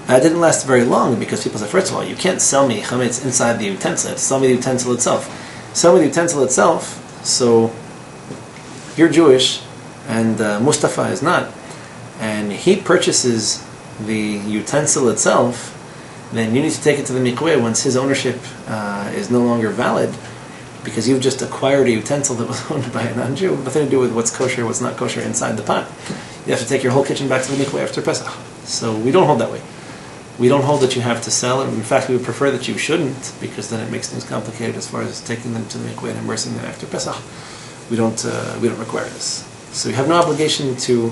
That didn't last very long because people said, first of all, you can't sell me chametz inside the utensil. You have to sell me the utensil itself. Sell me the utensil itself, so you're Jewish and Mustafa is not, and he purchases the utensil itself, then you need to take it to the mikveh once his ownership is no longer valid, because you've just acquired a utensil that was owned by a non-Jew, nothing to do with what's kosher, what's not kosher inside the pot. You have to take your whole kitchen back to the mikveh after Pesach. So we don't hold that way. We don't hold that you have to sell it. In fact, we would prefer that you shouldn't, because then it makes things complicated as far as taking them to the mikveh and immersing them after Pesach. We don't require this. So you have no obligation to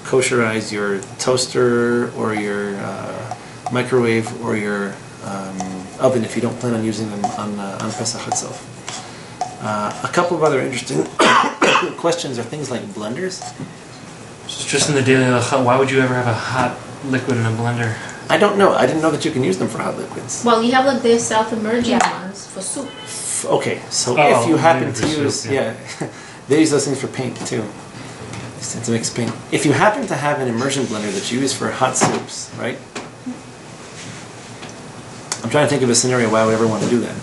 kosherize your toaster or your microwave or your oven if you don't plan on using them on Pesach itself. A couple of other interesting questions are things like blenders. Just in the daily halacha, why would you ever have a hot liquid in a blender? I don't know. I didn't know that you can use them for hot liquids. Well, you have like the self-emerging ones for soup. Okay, so Oh, if you happen maybe to for use, soup, yeah. they use those things for paint too. To mix paint. If you happen to have an immersion blender that you use for hot soups, right? I'm trying to think of a scenario why I would ever want to do that.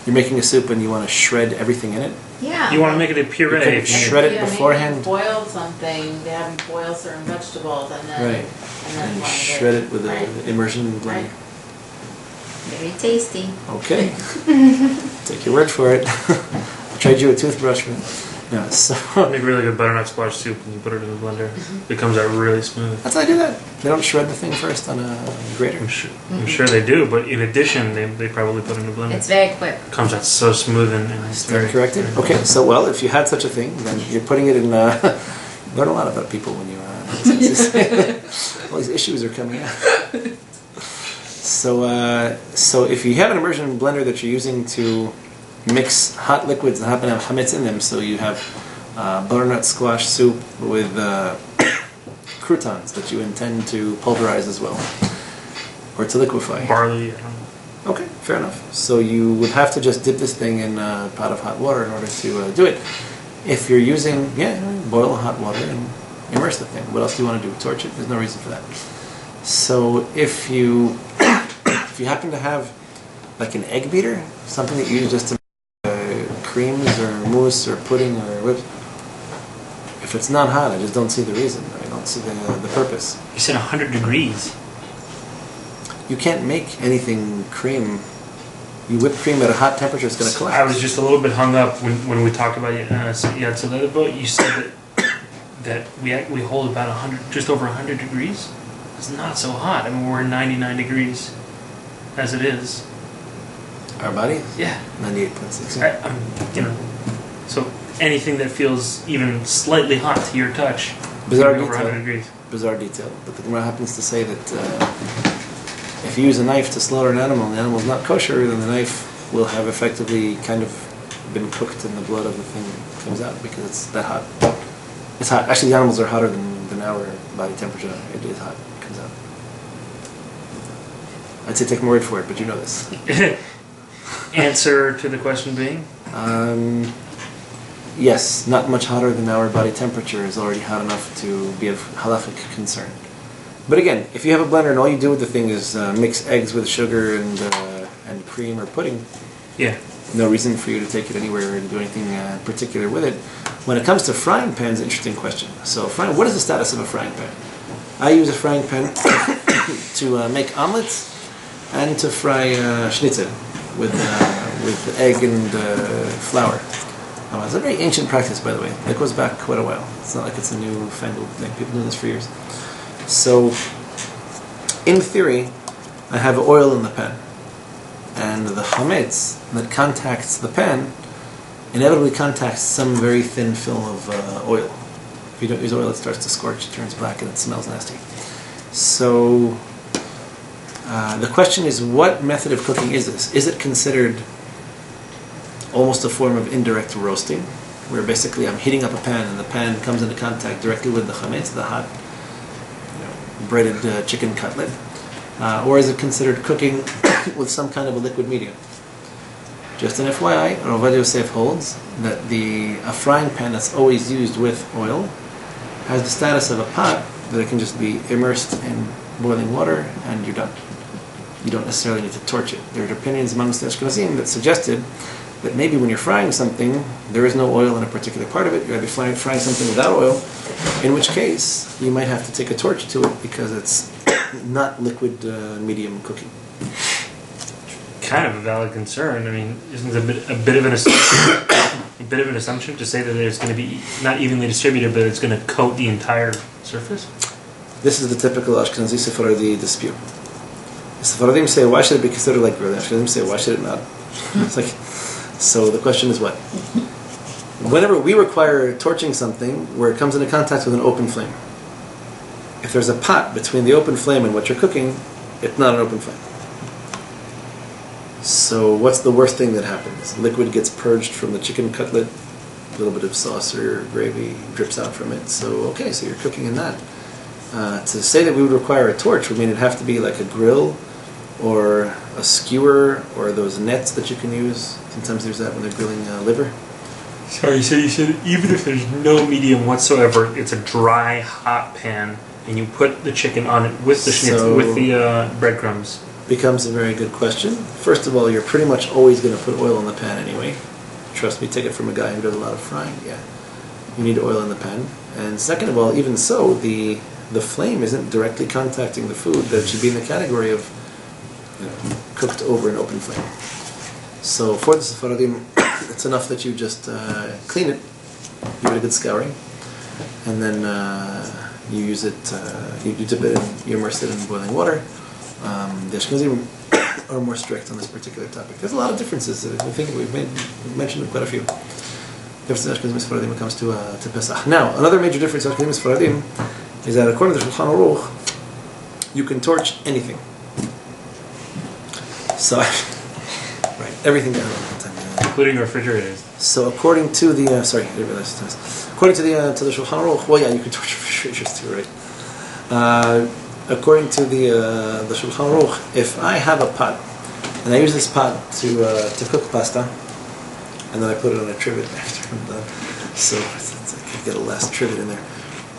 You're making a soup and you want to shred everything in it. Yeah. You want to make it a puree. You can if you- shred it Yeah, maybe beforehand. you boiled something, they have you boil certain vegetables and then Right. and then And blend shred it with Right. an immersion blender. Right. Very tasty. Okay. Take your word for it. I'll trade you a toothbrush for it. No, so Make really good butternut squash soup and you put it in the blender. It comes out really smooth. that's how I do that. They don't shred the thing first on a grater. I'm sure they do, but in addition, they probably put it in a blender. It's very quick. Comes out so smooth and it's very Corrected? Okay, so well, if you had such a thing, then you're putting it in. Learn a lot about people when you. All these issues are coming out. So if you have an immersion blender that you're using to mix hot liquids that happen to have chametz in them, so you have butternut squash soup with croutons that you intend to pulverize as well, or to liquefy. barley. I don't know. Okay, fair enough. So you would have to just dip this thing in a pot of hot water in order to do it. If you're using, boil hot water and immerse the thing. What else do you want to do? Torch it? There's no reason for that. So if you happen to have like an egg beater, something that you use just to make creams or mousse or pudding or whips, if it's not hot, I just don't see the reason. I don't see the purpose. You said 100 degrees. You can't make anything cream. You whip cream at a hot temperature, it's going to collapse. I was just a little bit hung up when we talked about Yad Boat. You said that we hold about 100, just over 100 degrees. It's not so hot. I mean, we're 99 degrees as it is. Our body? Yeah. 98.6. So anything that feels even slightly hot to your touch, Bizarre over 100 detail. degrees. Bizarre detail. But the Gemara happens to say that If you use a knife to slaughter an animal and the animal is not kosher, then the knife will have effectively kind of been cooked and the blood of the thing comes out because it's that hot. It's hot. Actually, the animals are hotter than our body temperature. It is hot. It comes out. I'd say take my word for it, but you know this. Answer to the question being? Yes, not much hotter than our body temperature is already hot enough to be of halachic concern. But again, if you have a blender and all you do with the thing is mix eggs with sugar and cream or pudding, Yeah. no reason for you to take it anywhere and do anything particular with it. When it comes to frying pans, interesting question. So, what is the status of a frying pan? I use a frying pan to make omelets and to fry schnitzel with egg and flour. It's a very ancient practice, by the way. It goes back quite a while. It's not like it's a newfangled thing. People do this for years. So, in theory, I have oil in the pan. And the chametz that contacts the pan inevitably contacts some very thin film of oil. If you don't use oil, it starts to scorch, it turns black, and it smells nasty. So, the question is, what method of cooking is this? Is it considered almost a form of indirect roasting, where basically I'm heating up a pan and the pan comes into contact directly with the chametz, the hot, breaded chicken cutlet? Or is it considered cooking with some kind of a liquid medium? Just an FYI, Rabbi Yosef holds that a frying pan that's always used with oil has the status of a pot that it can just be immersed in boiling water and you're done. You don't necessarily need to torch it. There are opinions amongst the Ashkenazim that suggested that maybe when you're frying something, there is no oil in a particular part of it. You're either frying something without oil, in which case you might have to take a torch to it because it's not liquid medium cooking. Kind of a valid concern. I mean, isn't it a bit of an assumption? A bit of an assumption to say that it's going to be not evenly distributed, but it's going to coat the entire surface? This is the typical Ashkenazi Sephardi dispute. The Sephardim say, why should it be considered like grill? The Ashkenazim say, why should it not? It's like, so the question is what? Whenever we require torching something where it comes into contact with an open flame, if there's a pot between the open flame and what you're cooking, it's not an open flame. So what's the worst thing that happens? Liquid gets purged from the chicken cutlet, a little bit of sauce or gravy drips out from it. So okay, so you're cooking in that. To say that we would require a torch would mean it'd have to be like a grill or a skewer or those nets that you can use. Sometimes there's that when they're grilling liver. Sorry, so you said even if there's no medium whatsoever, it's a dry, hot pan, and you put the chicken on it with the schnitzel, with the breadcrumbs. Becomes a very good question. First of all, you're pretty much always going to put oil in the pan anyway. Trust me, take it from a guy who does a lot of frying. Yeah, you need oil in the pan. And second of all, even so, the flame isn't directly contacting the food. That should be in the category of cooked over an open flame. So for the Sephardim, it's enough that you just clean it, give it a good scouring, and then you use it, you dip it in, you immerse it in boiling water. The Ashkenazim are more strict on this particular topic. There's a lot of differences. I think we've mentioned quite a few. Differences in Ashkenazim and Sephardim when it comes to Pesach. Now, another major difference in Ashkenazim and Sephardim is that according to the Shulchan Aruch, you can torch anything. So, right, everything down. Including refrigerators. So according to the according to the Shulchan Aruch, well, yeah, you can torch refrigerators too, right? According to the Shulchan Aruch, if I have a pot and I use this pot to cook pasta, and then I put it on a trivet after I'm done, so I can get a last trivet in there.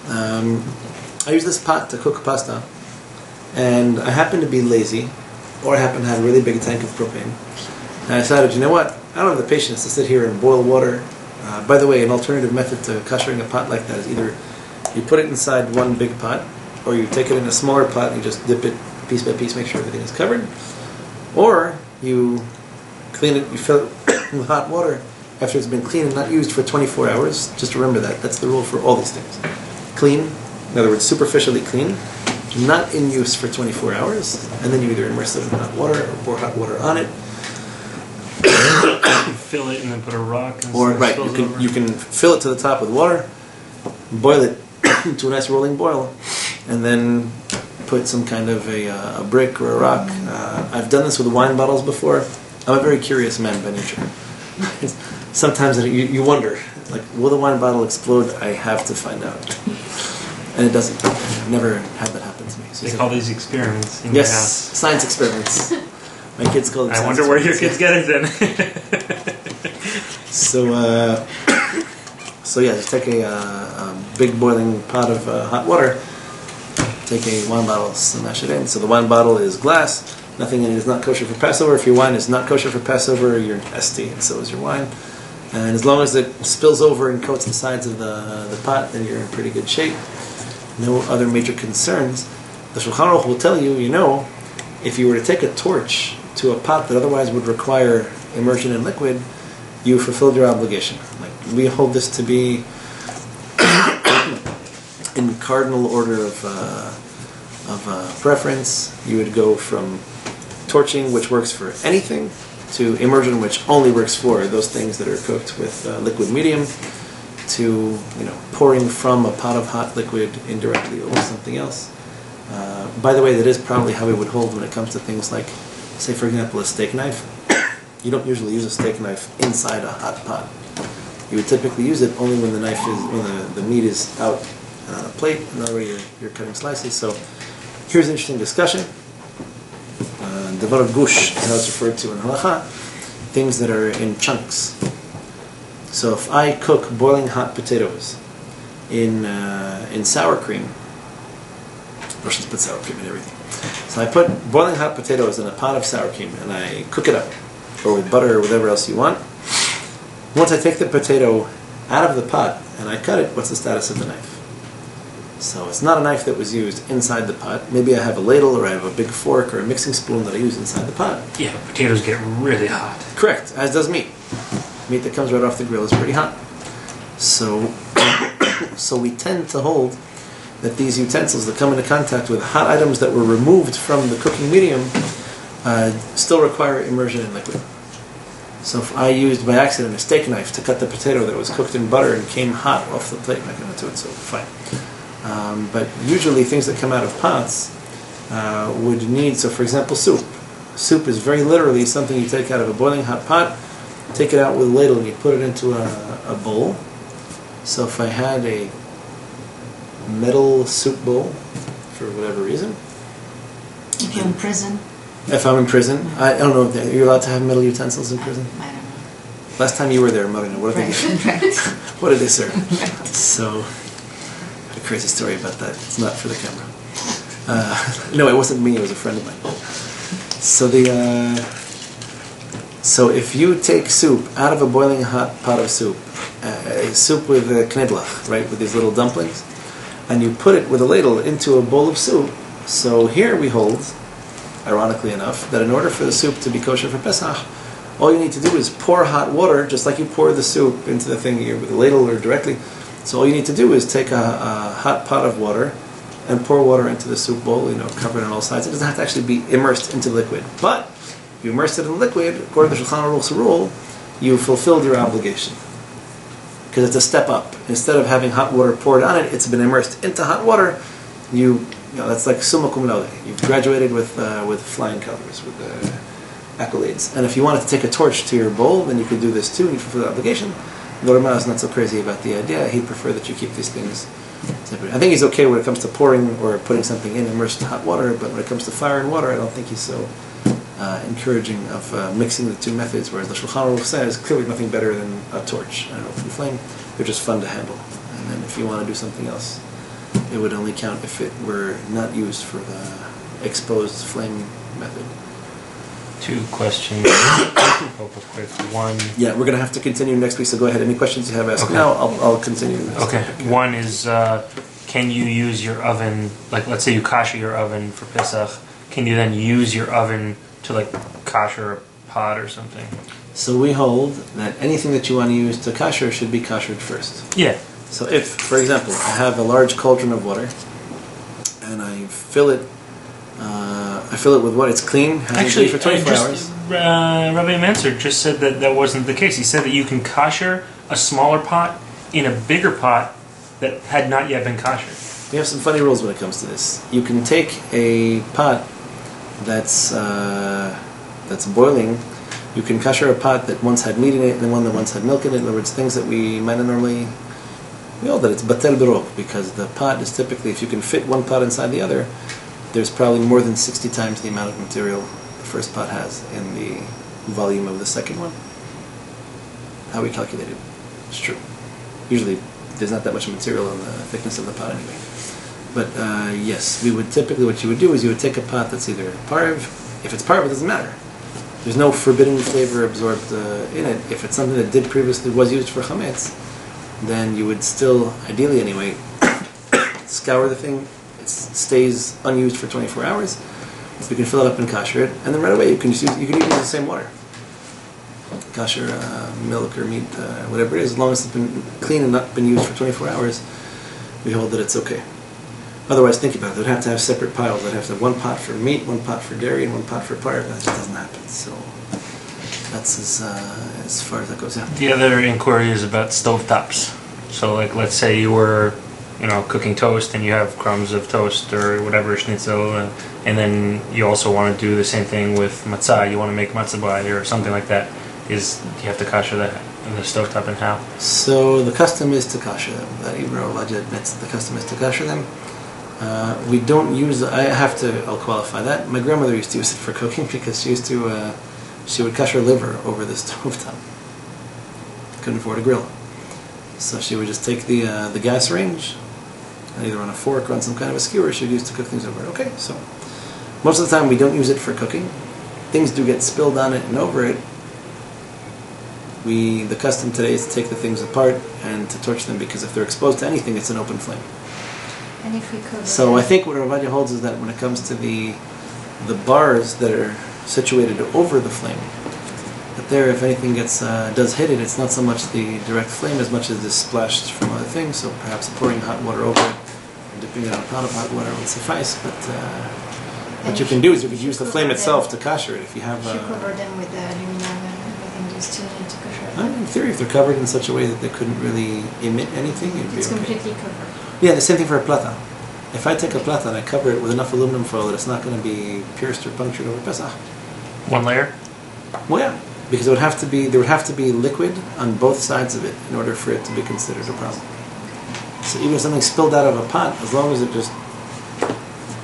I use this pot to cook pasta, and I happen to be lazy, or I happen to have a really big tank of propane, and I decided, you know what? I don't have the patience to sit here and boil water. By the way, an alternative method to kashering a pot like that is either you put it inside one big pot, or you take it in a smaller pot and you just dip it piece by piece, make sure everything is covered, or you clean it, you fill it with hot water after it's been cleaned and not used for 24 hours. Just remember that. That's the rule for all these things. Clean, in other words, superficially clean, not in use for 24 hours, and then you either immerse it in hot water or pour hot water on it. Fill it and then put a rock. And Or right, you can fill it to the top with water, boil it to a nice rolling boil, and then put some kind of a brick or a rock. I've done this with wine bottles before. I'm a very curious man by nature. Sometimes you wonder, like, will the wine bottle explode? I have to find out. And it doesn't. I've never had that happen to me. So They call these experiments in your yes, house. science experiments. My kids call it I science wonder where your experiments. kids get it then. So yeah, just take a big boiling pot of hot water, take a wine bottle, smash it in. So the wine bottle is glass, nothing in it is not kosher for Passover. If your wine is not kosher for Passover, you're an ST, and so is your wine. And as long as it spills over and coats the sides of the pot, then you're in pretty good shape. No other major concerns. The Shulchan Aruch will tell you, if you were to take a torch to a pot that otherwise would require immersion in liquid, you fulfilled your obligation. Like, we hold this to be in cardinal order of preference. You would go from torching, which works for anything, to immersion, which only works for those things that are cooked with liquid medium, to pouring from a pot of hot liquid indirectly over something else. By the way, that is probably how we would hold when it comes to things like, say for example, a steak knife. You don't usually use a steak knife inside a hot pot. You would typically use it only when the meat is out on a plate, and already you're cutting slices. So here's an interesting discussion. Devar gush is how it's referred to in halacha, things that are in chunks. So if I cook boiling hot potatoes in sour cream, Russians put sour cream in everything. So I put boiling hot potatoes in a pot of sour cream and I cook it up, or with butter or whatever else you want. Once I take the potato out of the pot and I cut it, what's the status of the knife? So it's not a knife that was used inside the pot. Maybe I have a ladle or I have a big fork or a mixing spoon that I use inside the pot. Yeah, potatoes get really hot. Correct, as does meat. Meat that comes right off the grill is pretty hot. So we tend to hold that these utensils that come into contact with hot items that were removed from the cooking medium still require immersion in liquid. So if I used by accident a steak knife to cut the potato that was cooked in butter and came hot off the plate, I'm not going to do it, so fine. But usually things that come out of pots would need, so for example, soup. Soup is very literally something you take out of a boiling hot pot, take it out with a ladle and you put it into a bowl. So if I had a metal soup bowl, for whatever reason. If you're in prison. If I'm in prison, I don't know if you're allowed to have metal utensils in prison. I don't know. Last time you were there, Marina, what did Right. what did they serve? So, a crazy story about that. It's not for the camera. No, it wasn't me. It was a friend of mine. So if you take soup out of a boiling hot pot of soup, soup with knedlach, right, with these little dumplings, and you put it with a ladle into a bowl of soup. So here we hold, ironically enough, that in order for the soup to be kosher for Pesach, all you need to do is pour hot water, just like you pour the soup into the thing here with a ladle or directly. So all you need to do is take a hot pot of water and pour water into the soup bowl, covered on all sides. It doesn't have to actually be immersed into liquid. But if you immerse it in liquid, according to Shulchan Aruch's rule, you fulfilled your obligation. Because it's a step up. Instead of having hot water poured on it, it's been immersed into hot water. That's like summa cum laude. You've graduated with flying colors, with accolades. And if you wanted to take a torch to your bowl, then you could do this too, and you fulfill the obligation. The Rama is not so crazy about the idea. He'd prefer that you keep these things separate. I think he's okay when it comes to pouring or putting something in immersed in hot water, but when it comes to fire and water, I don't think he's so encouraging of mixing the two methods, whereas the Shulchan Aruch says clearly nothing better than a torch and an open flame. They're just fun to handle. And then if you want to do something else, it would only count if it were not used for the exposed flame method. 2 questions. Real quick. One. Yeah, we're going to have to continue next week, so go ahead. Any questions you have, ask Okay. now. I'll continue. Next Okay. topic. One is, can you use your oven, like let's say you kasher your oven for Pesach, can you then use your oven to like kasher a pot or something? So we hold that anything that you want to use to kasher should be kashered first. Yeah. So if, for example, I have a large cauldron of water, and I fill it with what? It's clean, hasn't Actually, been for 24 hours. Rabbi Mansour just said that wasn't the case. He said that you can kasher a smaller pot in a bigger pot that had not yet been kashered. We have some funny rules when it comes to this. You can take a pot that's boiling. You can kasher a pot that once had meat in it and one that once had milk in it. In other words, things that we might not normally. We know that it's batel birov because the pot is typically, if you can fit one pot inside the other, there's probably more than 60 times the amount of material the first pot has in the volume of the second one. How we calculate it. It's true. Usually there's not that much material in the thickness of the pot anyway. But yes, we would typically, what you would do is you would take a pot that's either parv. If it's parv, it doesn't matter. There's no forbidden flavor absorbed in it. If it's something that did previously was used for chametz, then you would still, ideally anyway, scour the thing. It stays unused for 24 hours. So you can fill it up and kasher it, and then right away you can just use, you can even use the same water. Kasher milk or meat, whatever it is, as long as it's been clean and not been used for 24 hours, we hold that it's okay. Otherwise, think about it. They'd have to have separate piles. They'd have to have one pot for meat, one pot for dairy, and one pot for parv. That just doesn't happen. So that's as far as that goes. Yeah. The other inquiry is about stovetops. So, like, let's say you were, cooking toast and you have crumbs of toast or whatever schnitzel, and then you also want to do the same thing with matzah. You want to make matzah b'ay or something like that. Do you have to kasher the stovetop and how? So the custom is to kasher them. That Ibra Elijah admits the custom is to kasher them. We don't use. I'll qualify that. My grandmother used to use it for cooking because she would kasher liver over the stovetop. Couldn't afford a grill, so she would just take the gas range, and either on a fork or on some kind of a skewer she'd use to cook things over it. Okay, so most of the time we don't use it for cooking. Things do get spilled on it and over it. The custom today is to take the things apart and to torch them because if they're exposed to anything, it's an open flame. And if we cover So I think what Ravadia holds is that when it comes to the bars that are situated over the flame, that there, if anything does hit it, it's not so much the direct flame as much as it's splashed from other things. So perhaps pouring hot water over it, and dipping it in a pot of hot water would suffice. But what you can do is you could use the flame itself to kasher it. If you have, if you cover them with the aluminum and everything, you still need to kasher it. in theory, if they're covered in such a way that they couldn't really emit anything, it'd be It's okay. completely covered. Yeah, the same thing for a plata. If I take a plata and I cover it with enough aluminum foil that it's not going to be pierced or punctured over Pesach. One layer? Well, yeah, because there would have to be liquid on both sides of it in order for it to be considered a problem. So even if something spilled out of a pot, as long as it just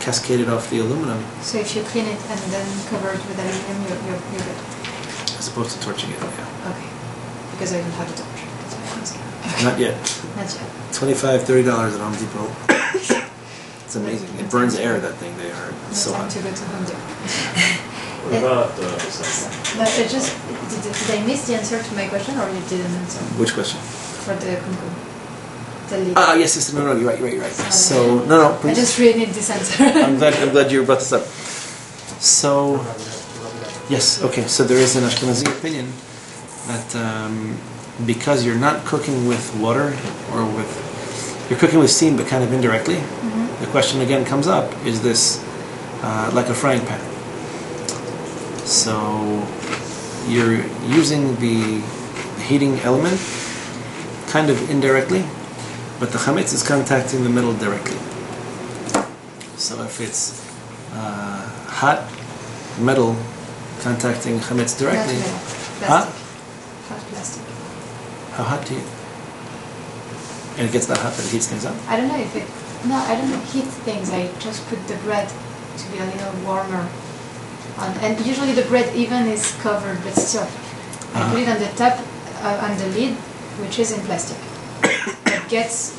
cascaded off the aluminum, So if you clean it and then cover it with aluminum, you're good. as opposed to torching it. Yeah. Okay. Because I don't have a torch. That's why I'm asking. Not yet. Not yet. $25-$30 at Home Depot. It's amazing. It burns air, that thing. They are No so time hot. to go to Home Depot. What about But did I miss the answer to my question, or you didn't answer Which question? for the kumkum? The lead. Yes, no, you're right. So, no, I please. just really need this answer. I'm glad you brought this up. So, yes, okay. So there is an Ashkenazi opinion that because you're not cooking with water you're cooking with steam, but kind of indirectly. Mm-hmm. The question again comes up: is this like a frying pan? So you're using the heating element kind of indirectly, but the chametz is contacting the metal directly. So if it's hot metal contacting chametz directly, Not metal. Plastic. Hot plastic. how hot do you? And it gets that hot that it heats things up. I don't know if it. No, I don't heat things. I just put the bread to be a little warmer. And usually the bread even is covered, but still, I put it on the top, on the lid, which is in plastic. It gets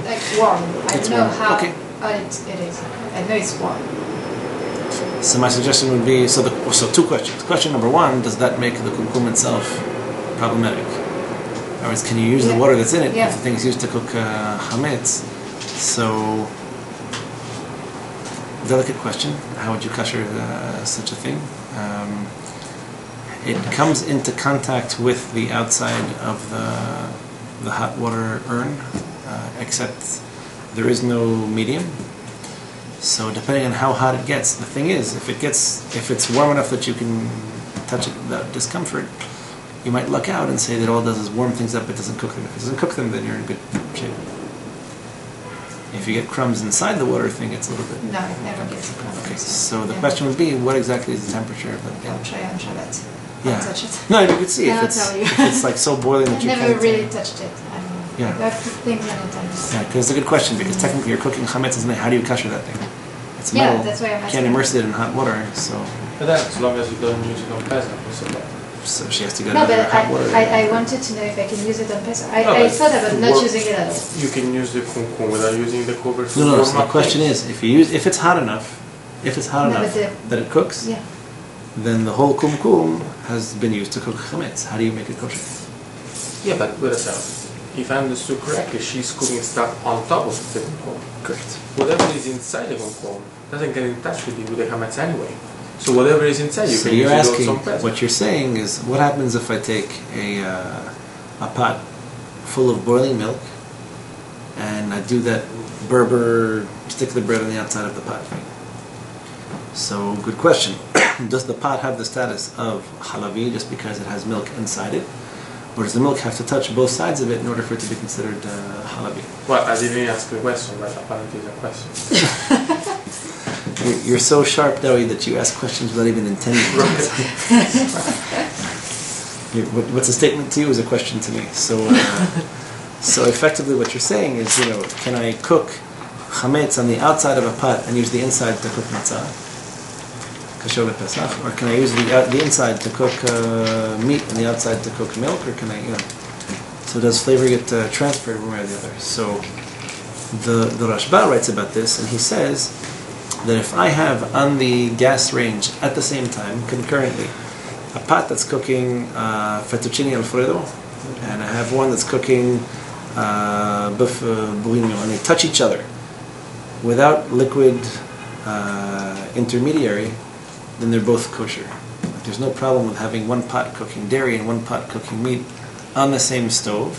like warm. I It's don't know warm. how. Okay. It is. I know it's warm. So my suggestion would be so two questions. Question number one: does that make the kumkum itself problematic? Or words, can you use the water that's in it if the thing is used to cook chametz? So, delicate question. How would you kasher such a thing? It comes into contact with the outside of the hot water urn, except there is no medium. So depending on how hot it gets, the thing is, if it's warm enough that you can touch it without discomfort, you might luck out and say that all it does is warm things up, it doesn't cook them. If it doesn't cook them, then you're in good shape. If you get crumbs inside the water thing, it's a little bit... No, it never gets crumbs. Okay, so the Yeah. question would be, what exactly is the temperature of that thing? Don't try on Shabbat. Yeah. Don't touch it. No, you can see I'll if tell you. it's like so boiling that I you never can't... really touched it. I mean, Yeah. I've put things many times. Yeah, because it's a good question, because technically you're cooking chametz, isn't it? How do you kasher that thing? It's Yeah, metal. that's why I'm You asking. can't immerse it in hot water, so But then, as long as you don't use it on Pesach, it's okay. she has to go No, to but hot water. I wanted to know if I can use it on Pesach. No, I but thought about not work- using it at all. You can use the kumkum without using the cover. to No, warm so the up question things. is, if it's hot enough, No, but that it cooks, Yeah. then the whole kumkum has been used to cook chametz. How do you make it kosher? Yeah, but wait a second. If I understood correctly, she's cooking stuff on top of the kumkum. Correct. Whatever is inside the kumkum doesn't get in touch with the hametz anyway. So whatever is inside, you So can use you're it asking, on Pesach. what you're saying is, what happens if I take a pot full of boiling milk and I do that Berber, stick the bread on the outside of the pot thing? So, good question. Does the pot have the status of halavi just because it has milk inside it? Or does the milk have to touch both sides of it in order for it to be considered halavi? Well, I didn't ask a question, but apparently it's a question. You're so sharp, Dowie, that you ask questions without even intending to. What's a statement to you is a question to me. So effectively what you're saying is, can I cook chametz on the outside of a pot and use the inside to cook matzah? Kasher Pesach, or can I use the inside to cook meat and the outside to cook milk, or can I, so does flavor get transferred one way or the other? So the Rashba writes about this, and he says that if I have on the gas range at the same time, concurrently, a pot that's cooking fettuccine alfredo, and I have one that's cooking beef bourguignon, and they touch each other without liquid intermediary, then they're both kosher. There's no problem with having one pot cooking dairy and one pot cooking meat on the same stove.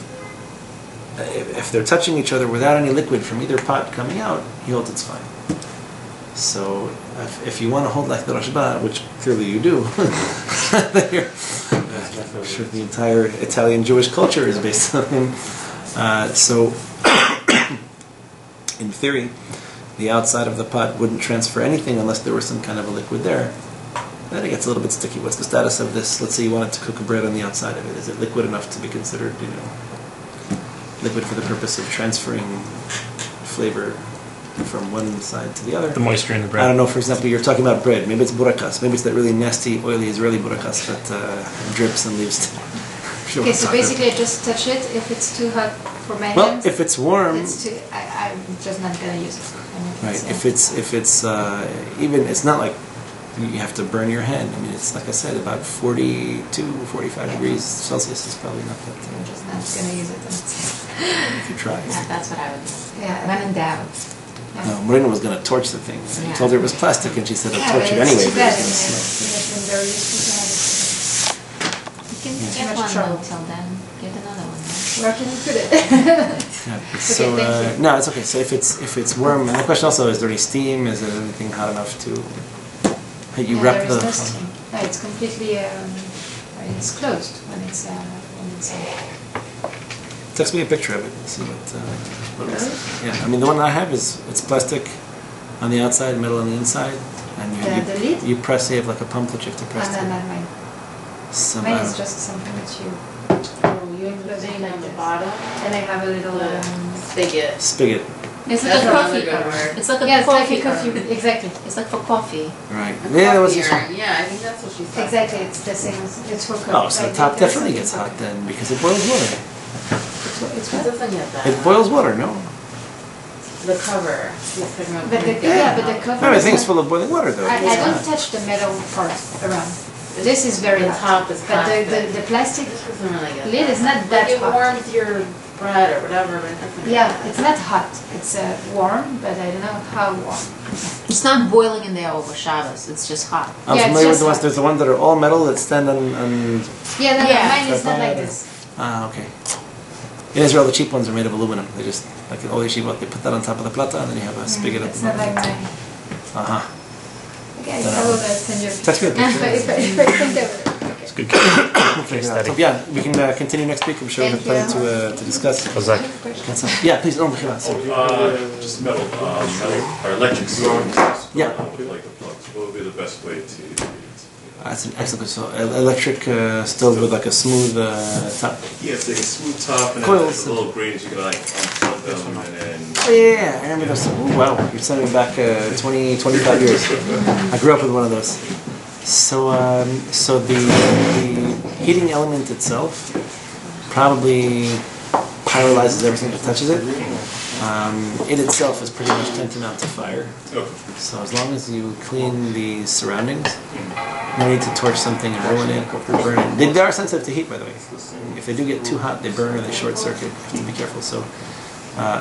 If they're touching each other without any liquid from either pot coming out, he holds it's fine. So if you want to hold like the Rashba, which clearly you do, I'm sure the entire Italian Jewish culture is based on him. So in theory, the outside of the pot wouldn't transfer anything unless there was some kind of a liquid there. Then it gets a little bit sticky. What's the status of this? Let's say you wanted to cook a bread on the outside of it. Is it liquid enough to be considered, liquid for the purpose of transferring flavor from one side to the other? The moisture in the bread. I don't know, for example, you're talking about bread. Maybe it's burakas. Maybe it's that really nasty, oily Israeli burakas that drips and leaves. Sure, Okay, so basically I just touch it. If it's too hot for my well, hands, if it's warm, I'm just not gonna use it. right? If it's even, it's not like you have to burn your hand. I mean, it's like I said, about 42, 45 degrees Celsius is probably not that. I'm just not gonna use it. If you try. Yeah, that's what I would do. Yeah. When in doubt. No, Marina was going to torch the thing. I Yeah. told her it was plastic, and she said, "I'll torch it but anyway." it's too bad. I mean, it's been very useful to have You can Too get much one trouble. though till then. Get another one. it. Where can you put it? Yeah, so thank you. no, it's okay. So if it's warm, and the question also is there any steam? Is there anything hot enough to? Hey, you No, wrap there the. is no steam. No, it's completely. It's closed when it's. Text me a picture of it. And see what it looks like. Yeah, I mean the one I have it's plastic on the outside, metal on the inside, and The lid? you press. You have like a pump that you have to press. No, to. not mine. Some, Mine is just something that you. Oh, you have the thing at the bottom, And I have a little. spigot. spigot. It's like That's a another coffee good urn. word. It's like a Yeah, it's like coffee a coffee. urn. Exactly. It's like for coffee. Right. A Yeah, that was coffee just. urn. Yeah, I think that's what she's talking Exactly. It's the same. It's for coffee. Oh, so the Like, top there's definitely something gets for hot then because it boils water. It's It what? doesn't get that. It boils water, no? The cover. She's talking about But the, the yeah, but the cover. No, I is think it's not- full of boiling water though. I It's don't hot. touch the metal part around. This is very The hot. top is But plastic. the plastic This doesn't really get lid that. is not that Like it hot. warms your bread or whatever, but it doesn't. get Yeah, that. it's not hot. It's warm, but I don't know how warm. It's not boiling in there over Shabbos. It's just hot. I'm Yeah, it's familiar with just the ones. hot. There's the ones that are all metal that stand on. Yeah, no, Yeah. mine is not like this. Okay. In Israel, the cheap ones are made of aluminum. They just like in all yeshivot, they put that on top of the plata, and then you have a spigot at It's the not like bottom. mine. Uh huh. Okay, I will send you a Text me a picture. picture. If I send it. It's good. We'll figure Case it out. So, study. yeah, we can continue next week. I'm sure we have Thank plenty you. to discuss. Chazak. That's all. Yeah, please. No, sorry. Just metal, or electric storms. Yeah. Like the plugs. What would be the best way to? That's an excellent question. So, electric stove with like a smooth top. Yeah, it's like a smooth top and Coils. then like the little grains you can like unplug them and then. Oh, yeah, I remember those. Oh, wow, you're sending me back 20, 25 years. I grew up with one of those. So, so the heating element itself probably pyrolyzes everything that touches it. It itself is pretty much tantamount to fire. Okay. So as long as you clean the surroundings, no need to torch something and ruin it or burn it. They are sensitive to heat, by the way. If they do get too hot, they burn or they short circuit. You have to be careful. So,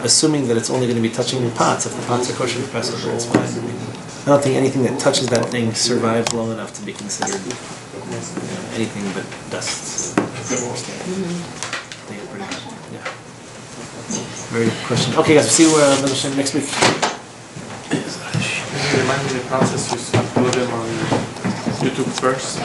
assuming that it's only going to be touching the pots, if the pots are kosher for Passover, it's fine. I mean, I don't think anything that touches that thing survives long enough to be considered anything but dust. I think it's pretty good. Yeah. Very good question. Okay, guys, we'll see you next week. Remind me the process, you upload them on YouTube first.